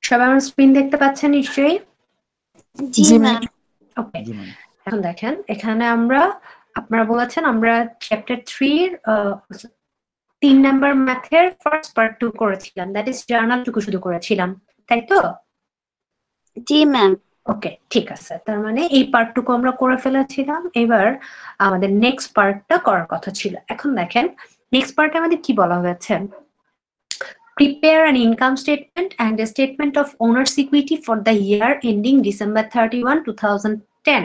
সবাই আমার স্ক্রিন দেখতে পাচ্ছেন নিশ্চয়ই? জি জি ম্যাম। ওকে, জি ম্যাম। এখন দেখেন এখানে আপনারা বলেছেন আমরা চ্যাপ্টার 3 এর 3 নাম্বার ম্যাথের ফার্স্ট পার্ট 2 করেছিলাম, দ্যাট ইজ জার্নালটুকু শুধু করেছিলাম, তাই তো? জি ম্যাম। ওকে, ঠিক আছে, তার মানে এই পার্টটুকু আমরা করে ফেলেছিলাম। এবার আমাদের নেক্সট পার্টটা করার কথা ছিল। এখন দেখেন নেক্সট পার্টে আমাদের কি বলা হয়েছে, prepare an income statement and a statement of owner's equity for the year ending December 31, 2010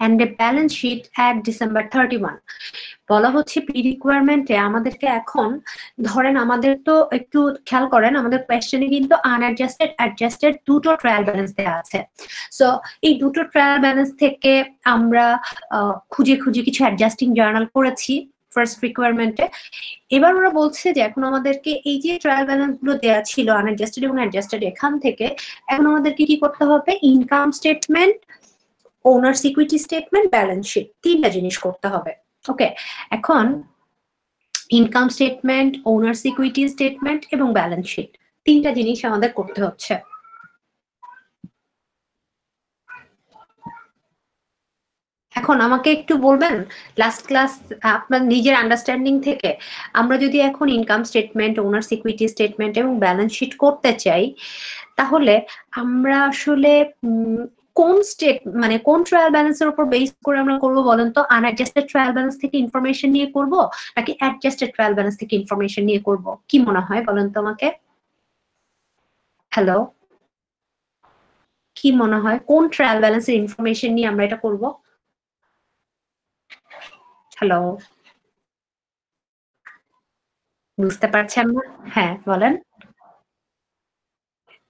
and a balance sheet at December 31. বলা হচ্ছে প্রি রিকোয়ারমেন্টে আমাদেরকে এখন ধরেন আমাদের তো একটু খেয়াল করেন আমাদের কোয়েশ্চেনে কিন্তু আনঅ্যাডজাস্টেড অ্যাডজাস্টেড দুটো ট্রায়াল ব্যালেন্স দেওয়া আছে। সো এই দুটো ট্রায়াল ব্যালেন্স থেকে আমরা খুঁজে খুঁজে কিছু অ্যাডজাস্টিং জার্নাল করেছি ফার্স্ট রিকোয়ারমেন্টে। এবার ওরা বলছে যে এখন আমাদেরকে এই যে ট্রায়াল ব্যালেন্স গুলো দেওয়া ছিল আনঅ্যাডজাস্টেড এবং অ্যাডজাস্টেড, এখান থেকে এখন আমাদেরকে কি করতে হবে, income statement, owner security statement, balance sheet, তিনটা জিনিস করতে হবে। ওকে, এখন income statement, owner security statement এবং ব্যালেন্স শিট, তিনটা জিনিস আমাদের করতে হচ্ছে। এখন আমাকে একটু বলবেন লাস্ট ক্লাস আপনার নিজের আন্ডারস্ট্যান্ডিং থেকে আমরা যদি এখন income statement, owner security statement এবং ব্যালেন্স শিট করতে চাই, তাহলে আমরা আসলে কোন মানে কোন ট্রায়াল ব্যালেন্সের উপর বেস করে আমরা করব বলেন তো? আনঅ্যাডজাস্টেড ট্রায়াল ব্যালেন্স থেকে ইনফরমেশন নিয়ে করব নাকি অ্যাডজাস্টেড ট্রায়াল ব্যালেন্স থেকে ইনফরমেশন নিয়ে করব? কি মনে হয় বলেন তো আমাকে? হ্যালো, কি মনে হয় কোন ট্রায়াল ব্যালেন্সের ইনফরমেশন নিয়ে আমরা এটা করব? হ্যালো, বুঝতে পারছেন না? হ্যাঁ বলেন।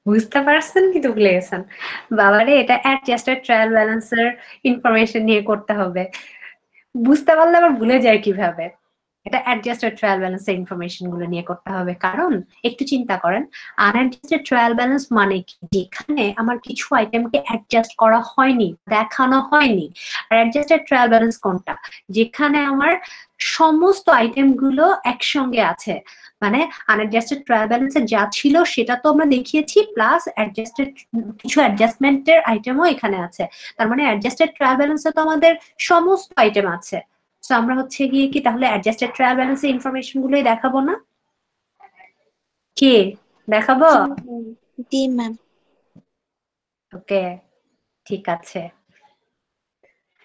বুঝতে পারছেন কিন্তু ভুলে গেছেন। বাবারে, এটা অ্যাডজাস্টেড ট্রায়াল ব্যালেন্সের ইনফরমেশন নিয়ে করতে হবে। বুঝতে পারলে আবার ভুলে যায় কিভাবে? এটা অ্যাডজাস্টেড ট্রায়াল ব্যালেন্সের ইনফরমেশন গুলো নিয়ে করতে হবে। কারণ একটু চিন্তা করেন, আনঅ্যাডজাস্টেড ট্রায়াল ব্যালেন্স মানে কি, যেখানে আমার কিছু আইটেমকে অ্যাডজাস্ট করা হয়নি, দেখানো হয়নি। আর অ্যাডজাস্টেড ট্রায়াল ব্যালেন্স কোনটা, যেখানে আমার সমস্ত আইটেম গুলো একসঙ্গে আছে। মানে আনঅ্যাডজাস্টেড ট্রায়াল ব্যালেন্সে যা ছিল সেটা তো আমরা দেখিয়েছি, প্লাস অ্যাডজাস্টেড কিছু অ্যাডজাস্টমেন্টের আইটেমও এখানে আছে। তার মানে অ্যাডজাস্টেড ট্রায়াল ব্যালেন্সে তো আমাদের সমস্ত আইটেম আছে। সো আমরা হচ্ছে গিয়ে কি তাহলে অ্যাডজাস্টেড ট্রায়াল ব্যালেন্সের ইনফরমেশন গুলোই দেখাবো না? কি দেখাবো? জি ম্যাম। ওকে, ঠিক আছে,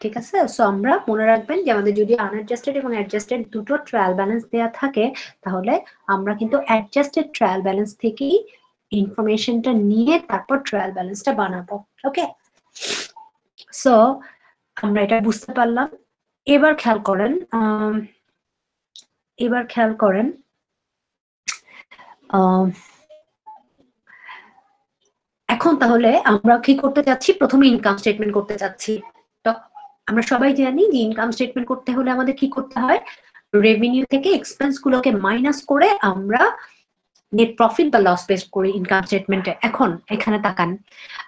ঠিক আছে। সো আমরা মনে রাখবেন যে আমাদের যদি আনঅ্যাডজাস্টেড এবং অ্যাডজাস্টেড দুটো ট্রায়াল ব্যালেন্স দেওয়া থাকে, তাহলে আমরা কিন্তু অ্যাডজাস্টেড ট্রায়াল ব্যালেন্স থেকেই ইনফরমেশনটা নিয়ে তারপর ট্রায়াল ব্যালেন্সটা বানাবো। ওকে, সো আমরা এটা বুঝতে পারলাম। এবার খেয়াল করেন, এখন তাহলে আমরা কি করতে যাচ্ছি, প্রথমে ইনকাম স্টেটমেন্ট করতে যাচ্ছি। তো আমরা সবাই জানি যে ইনকাম স্টেটমেন্ট করতে হলে আমাদের কি করতে হয়, রেভিনিউ থেকে এক্সপেন্স গুলোকে মাইনাস করে আমরা নেট প্রফিট বা লস বেস করি ইনকাম স্টেটমেন্টে। এখন এখানে তাকান,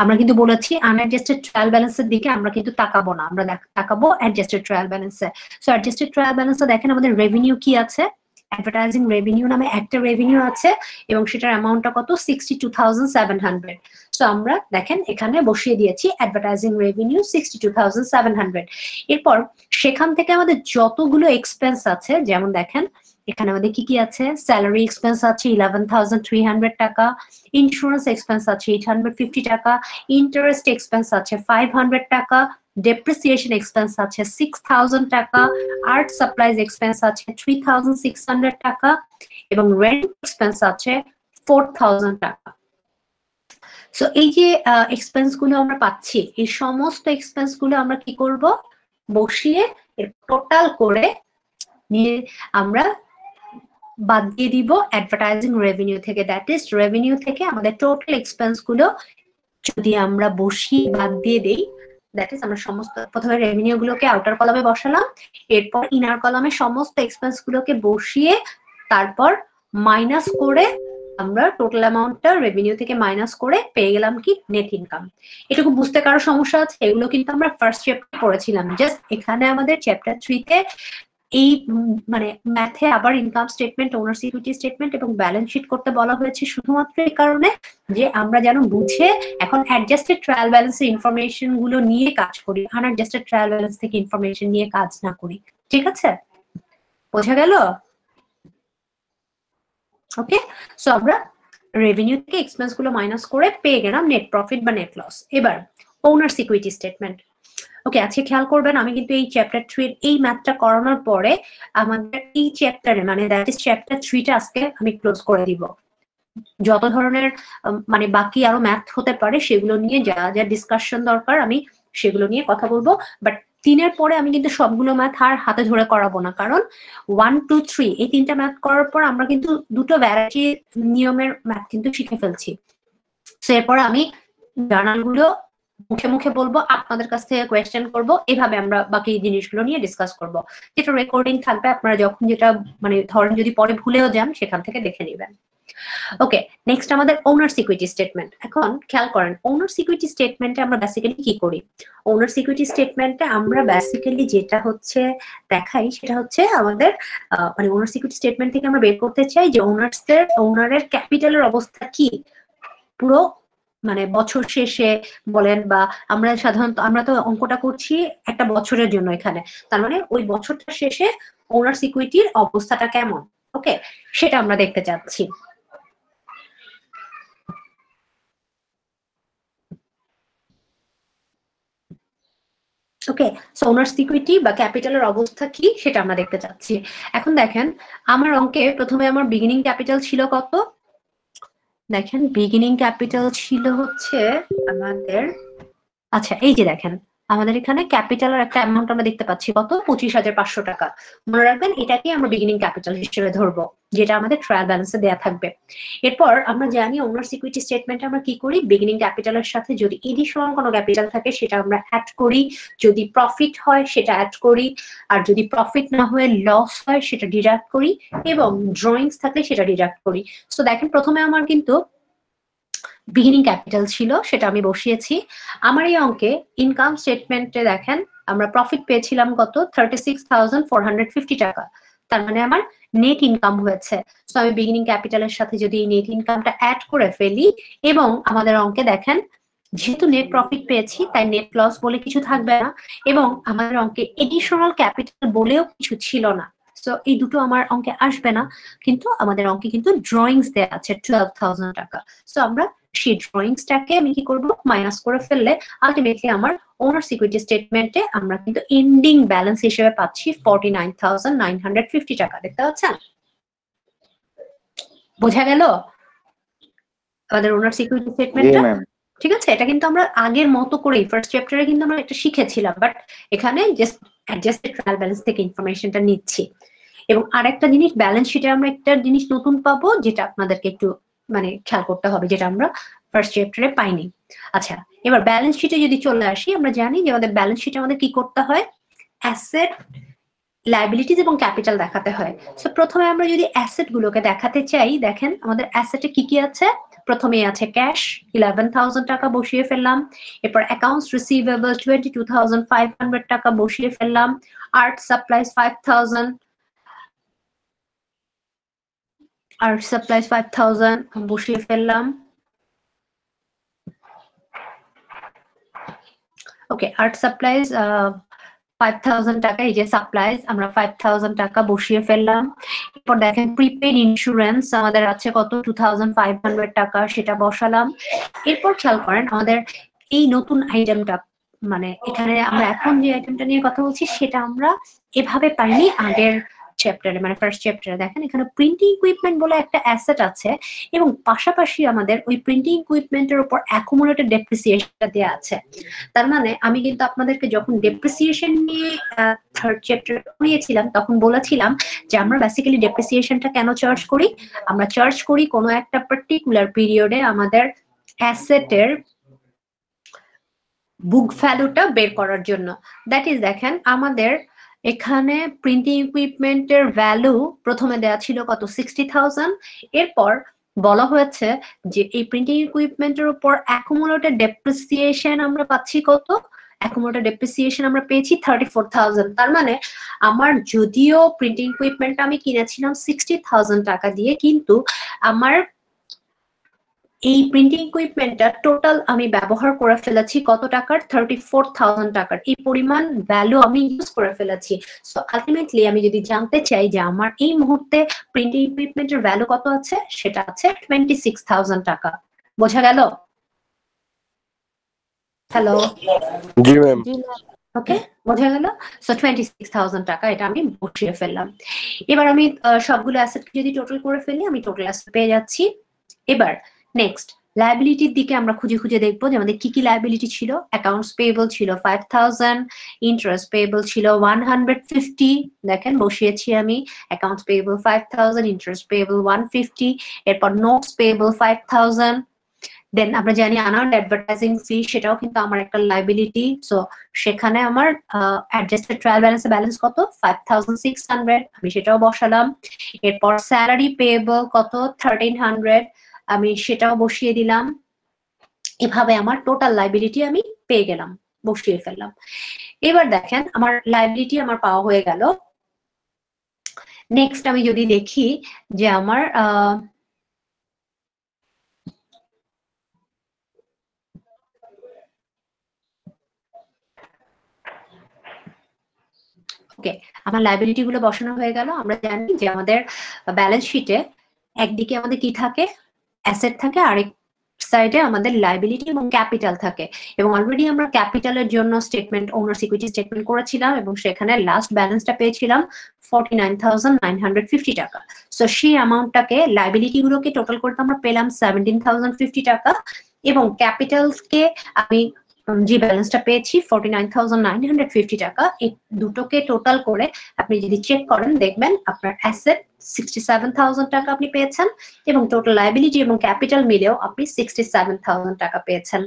আমরা কিন্তু বলেছি আনঅ্যাডজাস্টেড ট্রায়াল ব্যালেন্সের দিকে আমরা কিন্তু তাকাবো না, আমরা তাকাবো অ্যাডজাস্টেড ট্রায়াল ব্যালেন্সে। সো অ্যাডজাস্টেড ট্রায়াল ব্যালেন্সে দেখেন আমাদের রেভিনিউ কি আছে, অ্যাডভার্টাইজিং রেভিনিউ নামে একটা রেভিনিউ আছে এবং সেটার অ্যামাউন্টটা কত, 62,700। সো আমরা দেখেন এখানে বসিয়ে দিয়েছি অ্যাডভার্টাইজিং রেভিনিউ 62,700। এরপর সেখান থেকে আমাদের যতগুলো এক্সপেন্স আছে, যেমন দেখেন এখানে আমাদের কি কি আছে, স্যালারি এক্সপেন্স আছে 11,300 টাকা, ইন্স্যুরেন্স এক্সপেন্স আছে 850 টাকা, ইন্টারেস্ট এক্সপেন্স আছে 500 টাকা, ডেপ্রিসিয়েশন এক্সপেন্স আছে 6,000 টাকা, আর্ট সাপ্লাইজ এক্সপেন্স আছে 3,600 টাকা এবং রেন্ট এক্সপেন্স আছে 4,000 টাকা। সো এই যে এক্সপেন্স গুলো আমরা পাচ্ছি, এই সমস্ত এক্সপেন্স গুলো আমরা কি করব, বসিয়ে এর টোটাল করে নিয়ে আমরা বাদ দিয়ে দিব অ্যাডভার্টাইজিং রেভিনিউ থেকে। দ্যাট ইজ রেভিনিউ থেকে আমাদের টোটাল এক্সপেন্স গুলো যদি আমরা বসিয়ে বাদ দিয়ে দেই, দ্যাট ইজ আমরা সমস্ত প্রথমে রেভিনিউ গুলোকে আউটার কলামে বসালাম, এরপর ইনার কলামে সমস্ত এক্সপেন্স গুলোকে বসিয়ে তারপর মাইনাস করে আমরা টোটাল অ্যামাউন্টটা রেভিনিউ থেকে মাইনাস করে পেয়ে গেলাম কি, নেট ইনকাম। এটুকু বুঝতে কারো সমস্যা আছে? এগুলো কিন্তু আমরা ফার্স্ট চ্যাপ্টারে পড়েছিলাম, জাস্ট এখানে আমাদের চ্যাপ্টার 3 তে এই মানে ম্যাথে আবার income statement, owners equity statement এবং ব্যালেন্স শিট করতে বলা হয়েছে শুধুমাত্র এই কারণে যে আমরা যেন বুঝে এখন অ্যাডজাস্টেড ট্রায়াল ব্যালেন্সের ইনফরমেশন গুলো নিয়ে কাজ করি, আনঅ্যাডজাস্টেড ট্রায়াল ব্যালেন্স থেকে ইনফরমেশন নিয়ে কাজ না করি। ঠিক আছে, বোঝা গেল? ওকে, সো আমরা রেভিনিউ থেকে এক্সপেন্স গুলো মাইনাস করে পেয়ে গেলাম নেট প্রফিট বা নেট লস। এবার ওনার্স ইকুইটি স্টেটমেন্ট। ওকে, আজকে খেয়াল করবেন আমি কিন্তু এই চ্যাপ্টার 3 এর এই ম্যাথটা করানোর পরে আমাদের এই চ্যাপ্টারে মানে দ্যাট ইজ চ্যাপ্টার 3 টা আজকে আমি ক্লোজ করে দিব। যত ধরনের মানে বাকি আরো ম্যাথ হতে পারে সেগুলো নিয়ে যা যা ডিসকাশন দরকার আমি সেগুলো নিয়ে কথা বলবো, বাট 3 এর পরে আমি কিন্তু সবগুলো ম্যাথ আর হাতে ধরে করাবো না, কারণ 1, 2, 3 এই 3টা ম্যাথ করার পর আমরা কিন্তু দুটো ভ্যারাইটি নিয়মের ম্যাথ কিন্তু শিখে ফেলছি। তো এরপর আমি জার্নালগুলো মুখে মুখে বলবো, আপনাদের কাছ থেকে কোয়েশ্চেন করবো, এভাবে আমরা বাকি জিনিসগুলো নিয়ে ডিসকাস করব। যেটা রেকর্ডিং থাকবে, আপনারা যখন যেটা মানে ধরেন যদি পরে ভুলেও যান সেখান থেকে দেখে নেবেন। ওকে, নেক্সট আমাদের ওনার্স ইকুইটি স্টেটমেন্ট। এখন খেয়াল করেন ওনার্স ইকুইটি স্টেটমেন্টে আমরা বেসিক্যালি কি করি? ওনার্স ইকুইটি স্টেটমেন্টে আমরা বেসিক্যালি যেটা হচ্ছে দেখাই সেটা হচ্ছে আমাদের মানে ওনার্স ইকুইটি স্টেটমেন্ট থেকে আমরা বের করতে চাই যে ওনারের ক্যাপিটালের অবস্থা কি পুরো মানে বছর শেষে বলেন, বা আমরা সাধারণত আমরা তো অঙ্কটা করছি একটা বছরের জন্য এখানে, তার মানে ওই বছরটা শেষে ওনার্স ইকুইটির অবস্থাটা কেমন, ওকে, সেটা আমরা দেখতে চাচ্ছি। ওকে, সো ওনার্স ইকুইটি বা ক্যাপিটালের অবস্থা কি সেটা আমরা দেখতে চাচ্ছি। এখন দেখেন আমার অঙ্কে প্রথমে আমার বিগিনিং ক্যাপিটাল ছিল কত? দেখেন বিগিনিং ক্যাপিটাল ছিল হচ্ছে আমাদের, আচ্ছা এই যে দেখেন আমাদের এখানে ক্যাপিটালের একটা অ্যামাউন্ট আমরা দেখতে পাচ্ছি কত? 25,500 টাকা। মনে রাখবেন এটাকে আমরা বিগিনিং ক্যাপিটাল হিসেবে ধরবো, যেটা আমাদের ট্রায়াল ব্যালেন্সে দেয়া থাকবে। এরপর আমরা জানি ওনার্স ইকুইটি স্টেটমেন্টে আমরা কি করি, বিগিনিং ক্যাপিটালের সাথে যদি এডিশনাল কোনো ক্যাপিটাল থাকে সেটা আমরা অ্যাড করি, যদি প্রফিট হয় সেটা অ্যাড করি, আর যদি প্রফিট না হয়ে লস হয় সেটা ডিডাক্ট করি, এবং ড্রয়িংস থাকলে সেটা ডিডাক্ট করি। সো দেখেন প্রথমে আমার কিন্তু বিগিনিং ক্যাপিটাল ছিল, সেটা আমি বসিয়েছি। আমার এই অঙ্কে ইনকাম স্টেটমেন্টে দেখেন আমরা প্রফিট পেয়েছিলাম কত? 36,450 টাকা। তার মানে আমার নেট ইনকাম হয়েছে। সো আমি বিগিনিং ক্যাপিটালের সাথে যদি এই নেট ইনকামটা অ্যাড করে ফেলি, এবং আমাদের অঙ্কে দেখেন যেহেতু নেট প্রফিট পেয়েছি তাই নেট লস বলে কিছু থাকবে না, এবং আমাদের অঙ্কে এডিশনাল ক্যাপিটাল বলেও কিছু ছিল না। সো এই দুটো আমার অঙ্কে আসবে না, কিন্তু আমাদের অঙ্কে কিন্তু ড্রয়িংস দেওয়া আছে 12,000 টাকা। সো আমরা সেই ড্রয়িংসটাকে আমি কি করবো? মাইনাস করে ফেললে আলটিমেটলি আমার ওনার্স ইকুইটি স্টেটমেন্টে আমরা কিন্তু এন্ডিং ব্যালেন্স হিসেবে পাচ্ছি 49,950 টাকা। দেখতে পাচ্ছেন? বোঝা গেল আমাদের ওনার্স ইকুইটি স্টেটমেন্টটা? ঠিক আছে, এটা কিন্তু আমরা আগের মতো করেই ফার্স্ট চ্যাপ্টারে কিন্তু আমরা এটা শিখেছিলাম, বাট এখানে জাস্ট অ্যাডজাস্টেড ট্রায়াল ব্যালেন্স থেকে ইনফরমেশনটা নিচ্ছি। এবং আরেকটা জিনিস, ব্যালেন্স শিটে আমরা একটা জিনিস নতুন পাবো যেটা আপনাদেরকে একটু মানে খেয়াল করতে হবে, যেটা আমরা ফার্স্ট চ্যাপ্টারে পাইনি। আচ্ছা, এবার ব্যালেন্স শিটে যদি চলে আসি, আমরা জানি যে আমাদের ব্যালেন্স শিটে আমাদের কি করতে হয়? অ্যাসেট, লায়াবিলিটিস এবং ক্যাপিটাল দেখাতে হয়। সো প্রথমে আমরা যদি অ্যাসেট গুলোকে দেখাতে চাই, দেখেন আমাদের অ্যাসেটে কি কি আছে? প্রথমে আছে ক্যাশ 11,000 টাকা বসিয়ে ফেললাম, এরপর অ্যাকাউন্টস রিসিভেবল 22,500 টাকা বসিয়ে ফেললাম, আর্ট সাপ্লাইজ 5,000, আর্ট সাপ্লাইজ 5,000 বসিয়ে ফেললাম। ওকে, আর্ট সাপ্লাইজ 5,000 টাকা, এই যে সাপ্লাইজ আমরা 5,000 টাকা বসিয়ে ফেললাম। এরপর দেখেন প্রিপেড ইন্স্যুরেন্স আমাদের আছে কত? 2,500 টাকা, সেটা বসালাম। এরপর খেয়াল করেন আমাদের এই নতুন আইটেমটা, মানে এখানে আমরা এখন যে আইটেমটা নিয়ে কথা বলছি সেটা আমরা এভাবে পাইনি আগের চ্যাপ্টারে, মানে ফার্স্ট চ্যাপ্টারে। দেখেন এখানে প্রিন্টিং ইকুইপমেন্ট বলে একটা অ্যাসেট আছে, এবং পাশাপাশি আমাদের ওই প্রিন্টিং ইকুইপমেন্টের উপর অ্যাকুমুলেটেড ডেপ্রিসিয়েশনটা দেওয়া আছে। তার মানে আমি কিন্তু আপনাদেরকে যখন ডেপ্রিসিয়েশন নিয়ে থার্ড চ্যাপ্টার পড়িয়েছিলাম তখন বলেছিলাম যে আমরা বেসিক্যালি ডেপ্রিসিয়েশনটা কেন চার্জ করি? আমরা চার্জ করি কোনো একটা পার্টিকুলার পিরিয়ডে আমাদের অ্যাসেটের বুক ভ্যালুটা বের করার জন্য। দ্যাট ইজ দেখেন আমাদের এখানে প্রিন্টিং ইকুইপমেন্টের ভ্যালু প্রথমে দেওয়া ছিল কত? 60,000। এরপর বলা হয়েছে যে এই প্রিন্টিং ইকুইপমেন্টের উপর অ্যাকুমুলেটেড ডেপ্রিসিয়েশন আমরা পাচ্ছি কত? অ্যাকুমুলেটেড ডেপ্রিসিয়েশন আমরা পেয়েছি 34,000। তার মানে আমার যদিও প্রিন্টিং ইকুইপমেন্টটা আমি কিনেছিলাম 60,000 টাকা দিয়ে, কিন্তু আমার এই প্রিন্টিং ইকুইপমেন্টটা টোটাল আমি ব্যবহার করে ফেলেছি কত টাকার? 34,000 টাকার। এই পরিমাণ ভ্যালু আমি ইউজ করে ফেলেছি। সো আলটিমেটলি আমি যদি জানতে চাই যে আমার এই মুহূর্তে প্রিন্টিং ইকুইপমেন্টের ভ্যালু কত আছে, সেটা আছে 26,000 টাকা। বোঝা গেল? হ্যালো, জি ম্যাম। ওকে, বোঝা গেল। সো 26,000 টাকা এটা আমি বসিয়ে ফেললাম। এবার আমি সবগুলো অ্যাসেট যদি টোটাল করে ফেলি, আমি টোটাল অ্যাসেট পেয়ে যাচ্ছি। এবার নেক্সট লায়াবিলিটির দিকে আমরা খুঁজে খুঁজে দেখবো যে আমাদের কি কি লায়াবিলিটি ছিল। অ্যাকাউন্টস পেয়েবল ছিল 5,000, ইন্টারেস্ট পেয়েবল ছিল 150। দেখেন বসিয়েছি আমি অ্যাকাউন্টস পেয়েবল 5,000, ইন্টারেস্ট পেয়েবল 150, এরপর নোটস পেয়েবল 5,000। দেন আমরা জানি আনআর্নড অ্যাডভার্টাইজিং ফি, সেটাও কিন্তু আমার একটা লায়াবিলিটি। সো সেখানে আমার অ্যাডজাস্টেড ট্রায়াল ব্যালেন্স কত? 5,600, আমি সেটাও বসালাম। এরপর স্যালারি পেয়েবল কত? 1,300, আমি সেটাও বসিয়ে দিলাম। এভাবে আমার টোটাল লায়াবিলিটি আমি পেয়ে গেলাম, বসিয়ে ফেললাম। এবার দেখেন আমার লায়াবিলিটি আমার পাওয়া হয়ে গেল। নেক্সট আমি যদি দেখি যে আমার ওকে, আমার লায়াবিলিটি গুলো বসানো হয়ে গেল। আমরা জানি যে আমাদের ব্যালেন্স শিটে একদিকে আমাদের কি থাকে? অ্যাসেট থাকে, আরেক সাইডে আমাদের লায়াবিলিটি এবং ক্যাপিটাল থাকে। এবং অলরেডি আমরা ক্যাপিটালের জন্য স্টেটমেন্ট, ওনার্স ইকুইটি স্টেটমেন্ট করেছিলাম এবং সেখানে লাস্ট ব্যালেন্সটা পেয়েছিলাম 49,950 টাকা। সো সেই অ্যামাউন্টটাকে, লায়াবিলিটি গুলোকে টোটাল করতে আমরা পেলাম 17,050 টাকা, এবং ক্যাপিটালকে আমি যে ব্যালেন্সটা পেয়েছি 49,950 টাকা। এই দুটোকে টোটাল করে আপনি যদি চেক করেন, দেখবেন আপনার অ্যাসেট 67,000 টাকা আপনি পেয়েছেন, এবং টোটাল লায়াবিলিটি এবং ক্যাপিটাল মিলেও আপনি 67,000 টাকা পেয়েছেন।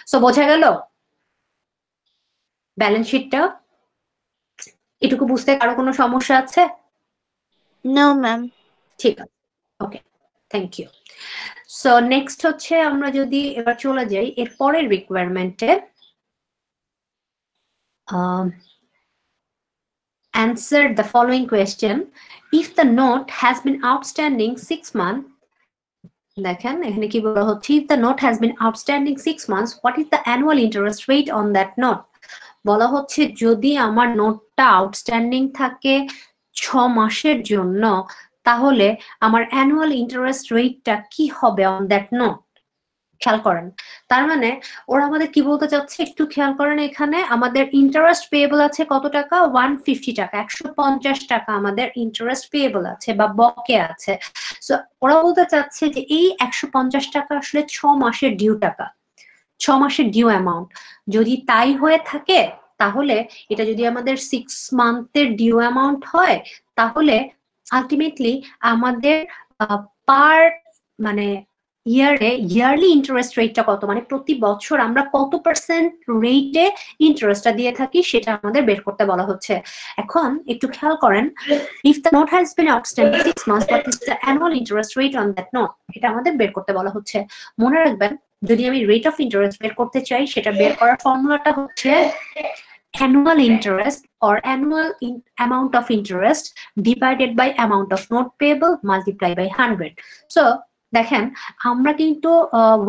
সো বোঝা গেল ব্যালেন্স শিটটা? এটুকু বুঝতে কারো কোনো সমস্যা আছে? No ma'am. ঠিক আছে, okay, thank you. So next হচ্ছে আমরা যদি এবার চলে যাই এর পরের রিকোয়ারমেন্টে। Answer the following question. If the note has been outstanding 6 months, দেখেন এখানে কি বলা হচ্ছে, if the note has been outstanding 6 months, what is the annual interest rate on that note? বলা হচ্ছে যদি আমার নোটটা আউটস্ট্যান্ডিং থাকে 6 মাসের জন্য, তাহলে আমার অ্যানুয়াল ইন্টারেস্ট রেটটা কি হবে অন দ্যাট নোট। খেয়াল করেন, তার মানে ওরা আমাদের কি বলতে চাচ্ছে একটু খেয়াল করেন। এখানে আমাদের ইন্টারেস্ট পেয়েবল আছে কত টাকা? 150 টাকা, 150 টাকা আমাদের ইন্টারেস্ট পেয়েবল আছে বা বকে আছে। সো ওরা বলতে চাচ্ছে যে এই 150 টাকা আসলে 6 মাসের ডিউ টাকা, 6 মাসের ডিউ অ্যামাউন্ট। যদি তাই হয়ে থাকে, তাহলে এটা যদি আমাদের 6 মান্থের ডিউ অ্যামাউন্ট হয়, তাহলে আলটিমেটলি আমাদের পার মানে ইয়ারলি ইন্টারেস্ট রেটটা কত, মানে প্রতি বছর আমরা কত পার্সেন্ট রেটে ইন্টারেস্টটা দিয়ে থাকি, সেটা আমাদের বের করতে বলা হচ্ছে। এখন একটু খেয়াল করেন, if the note has been outstanding 6 months, what is the annual interest rate on that note, এটা আমাদের বের করতে বলা হচ্ছে। মনে রাখবেন, যদি আমি রেট অফ ইন্টারেস্ট বের করতে চাই, সেটা বের করার ফর্মুলাটা হচ্ছে annual interest or annual amount of interest divided by amount of note payable multiplied by 100. So দেখেন আমরা কিন্তু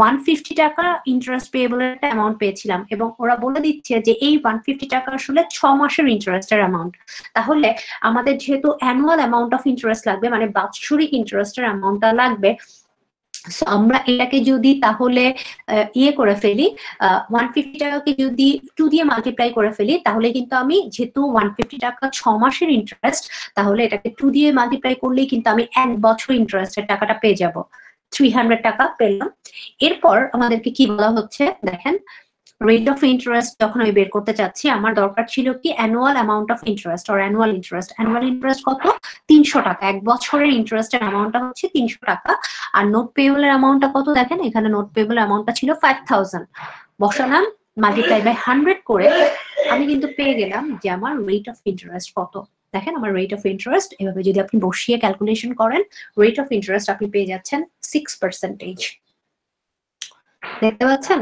150 টাকা ইন্টারেস্ট পেয়েবল একটা অ্যামাউন্ট পেয়েছিলাম, এবং ওরা বলে দিচ্ছে যে এই 150 টাকা আসলে 6 মাসের ইন্টারেস্টের অ্যামাউন্ট। তাহলে আমাদের যেহেতু অ্যানুয়াল অ্যামাউন্ট অফ ইন্টারেস্ট লাগবে, মানে বাৎসরিক ইন্টারেস্টের অ্যামাউন্টটা লাগবে, আমরা এটাকে যদি তাহলে ইয়ে করে ফেলি, 150 টাকাকে যদি 2 দিয়ে মাল্টিপ্লাই করে ফেলি, তাহলে কিন্তু আমি যেহেতু 150 টাকা 6 মাসের ইন্টারেস্ট, তাহলে এটাকে 2 দিয়ে মাল্টিপ্লাই করলেই কিন্তু আমি 1 বছর ইন্টারেস্টের টাকাটা পেয়ে যাব, 300 টাকা পেলাম। এরপর আমাদেরকে কি বলা হচ্ছে দেখেন, রেট অফ ইন্টারেস্ট যখন আমি বের করতে চাচ্ছি, আমার দরকার ছিল কি annual amount of interest or annual interest. Annual interest কত? 300 টাকা, 1 বছরের ইন্টারেস্টের অ্যামাউন্টটা হচ্ছে 300 টাকা। আর নোট পেয়েবলের অ্যামাউন্টটা কত? দেখেন এখানে নোট পেয়েবলের অ্যামাউন্টটা ছিল 5000, বসালাম, মাল্টিপ্লাই বাই 100 করে আমি কিন্তু পেয়ে গেলাম যে আমার রেট অফ ইন্টারেস্ট কত। দেখেন আমার রেট অফ ইন্টারেস্ট, এভাবে যদি আপনি বসিয়ে ক্যালকুলেশন করেন, রেট অফ ইন্টারেস্ট আপনি পেয়ে যাচ্ছেন 6%। দেখতে পাচ্ছেন?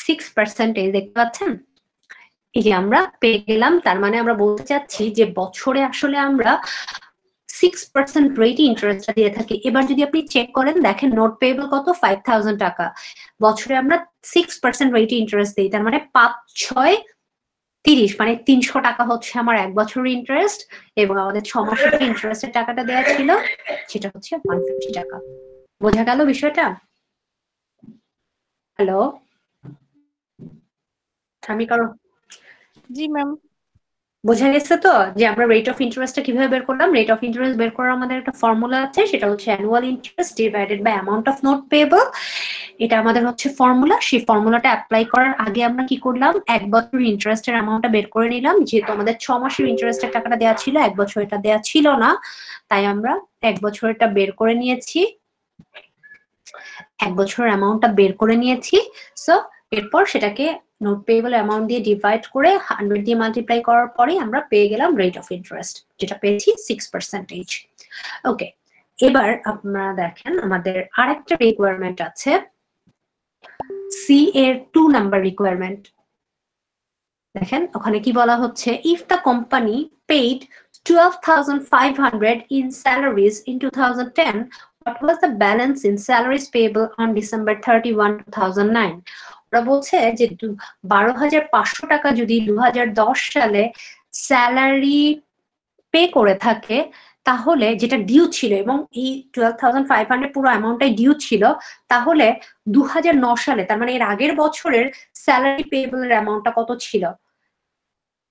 6% দেখতে পাচ্ছেন, এই যে আমরা পেয়ে গেলাম। তার মানে আমরা বলতে চাচ্ছি যে বছরে আসলে আমরা 6% রেট ইন্টারেস্ট দিয়ে থাকি। এবার যদি আপনি চেক করেন দেখেন নোট পেয়েবল কত, 5000 টাকা, বছরে আমরা 6% রেট ইন্টারেস্ট দিই, তার মানে 5 6 30, মানে 300 টাকা হচ্ছে আমার 1 বছরের ইন্টারেস্ট, এবং আমাদের 6 মাসের ইন্টারেস্টের টাকাটা দেওয়া ছিল সেটা হচ্ছে 150 টাকা। বোঝা গেল বিষয়টা? হ্যালো, আমি কারো জি ম্যাম। বোঝা গেছে তো যে আমরা রেট অফ ইন্টারেস্টটা কিভাবে বের করলাম? রেট অফ ইন্টারেস্ট বের করার আমাদের একটা ফর্মুলা আছে, সেটা হচ্ছে annual interest divided by amount of note payable. এটা আমাদের হচ্ছে ফর্মুলা। সেই ফর্মুলাটা অ্যাপ্লাই করার আগে আমরা কি করলাম, 1 বছর ইন্টারেস্টের অ্যামাউন্টটা বের করে নিলাম। যেহেতু আমাদের 6 মাসের ইন্টারেস্টের টাকাটা দেওয়া ছিল, 1 বছর এটা দেওয়া ছিল না, তাই আমরা 1 বছরটা বের করে নিয়েছি, 1 বছরের অ্যামাউন্টটা বের করে নিয়েছি। সো এরপর সেটাকে নোট পেয়েবল অ্যামাউন্ট দিয়ে ডিভাইড করে 100 দিয়ে মাল্টিপ্লাই করার পরে আমরা পেয়ে গেলাম রেট অফ ইন্টারেস্ট, যেটা পেয়েছি 6%। ওকে, এবার আপনারা দেখেন আমাদের আরেকটা রিকোয়ারমেন্ট আছে, সি এর 2 নাম্বার রিকোয়ারমেন্ট। দেখেন ওখানে কি বলা হচ্ছে, if the company paid 12,500 in salaries in 2010, what was the balance in salaries payable on December 31, 2009? ওরা বলছে যে 12,500 টাকা যদি 2010 সালে স্যালারি পে করে থাকে, তাহলে যেটা ডিউ ছিল, এবং এই 12,500 পুরো অ্যামাউন্টটাই ডিউ ছিল, তাহলে 2009 সালে, তার মানে এর আগের বছরের স্যালারি পেয়েবলের অ্যামাউন্টটা কত ছিল?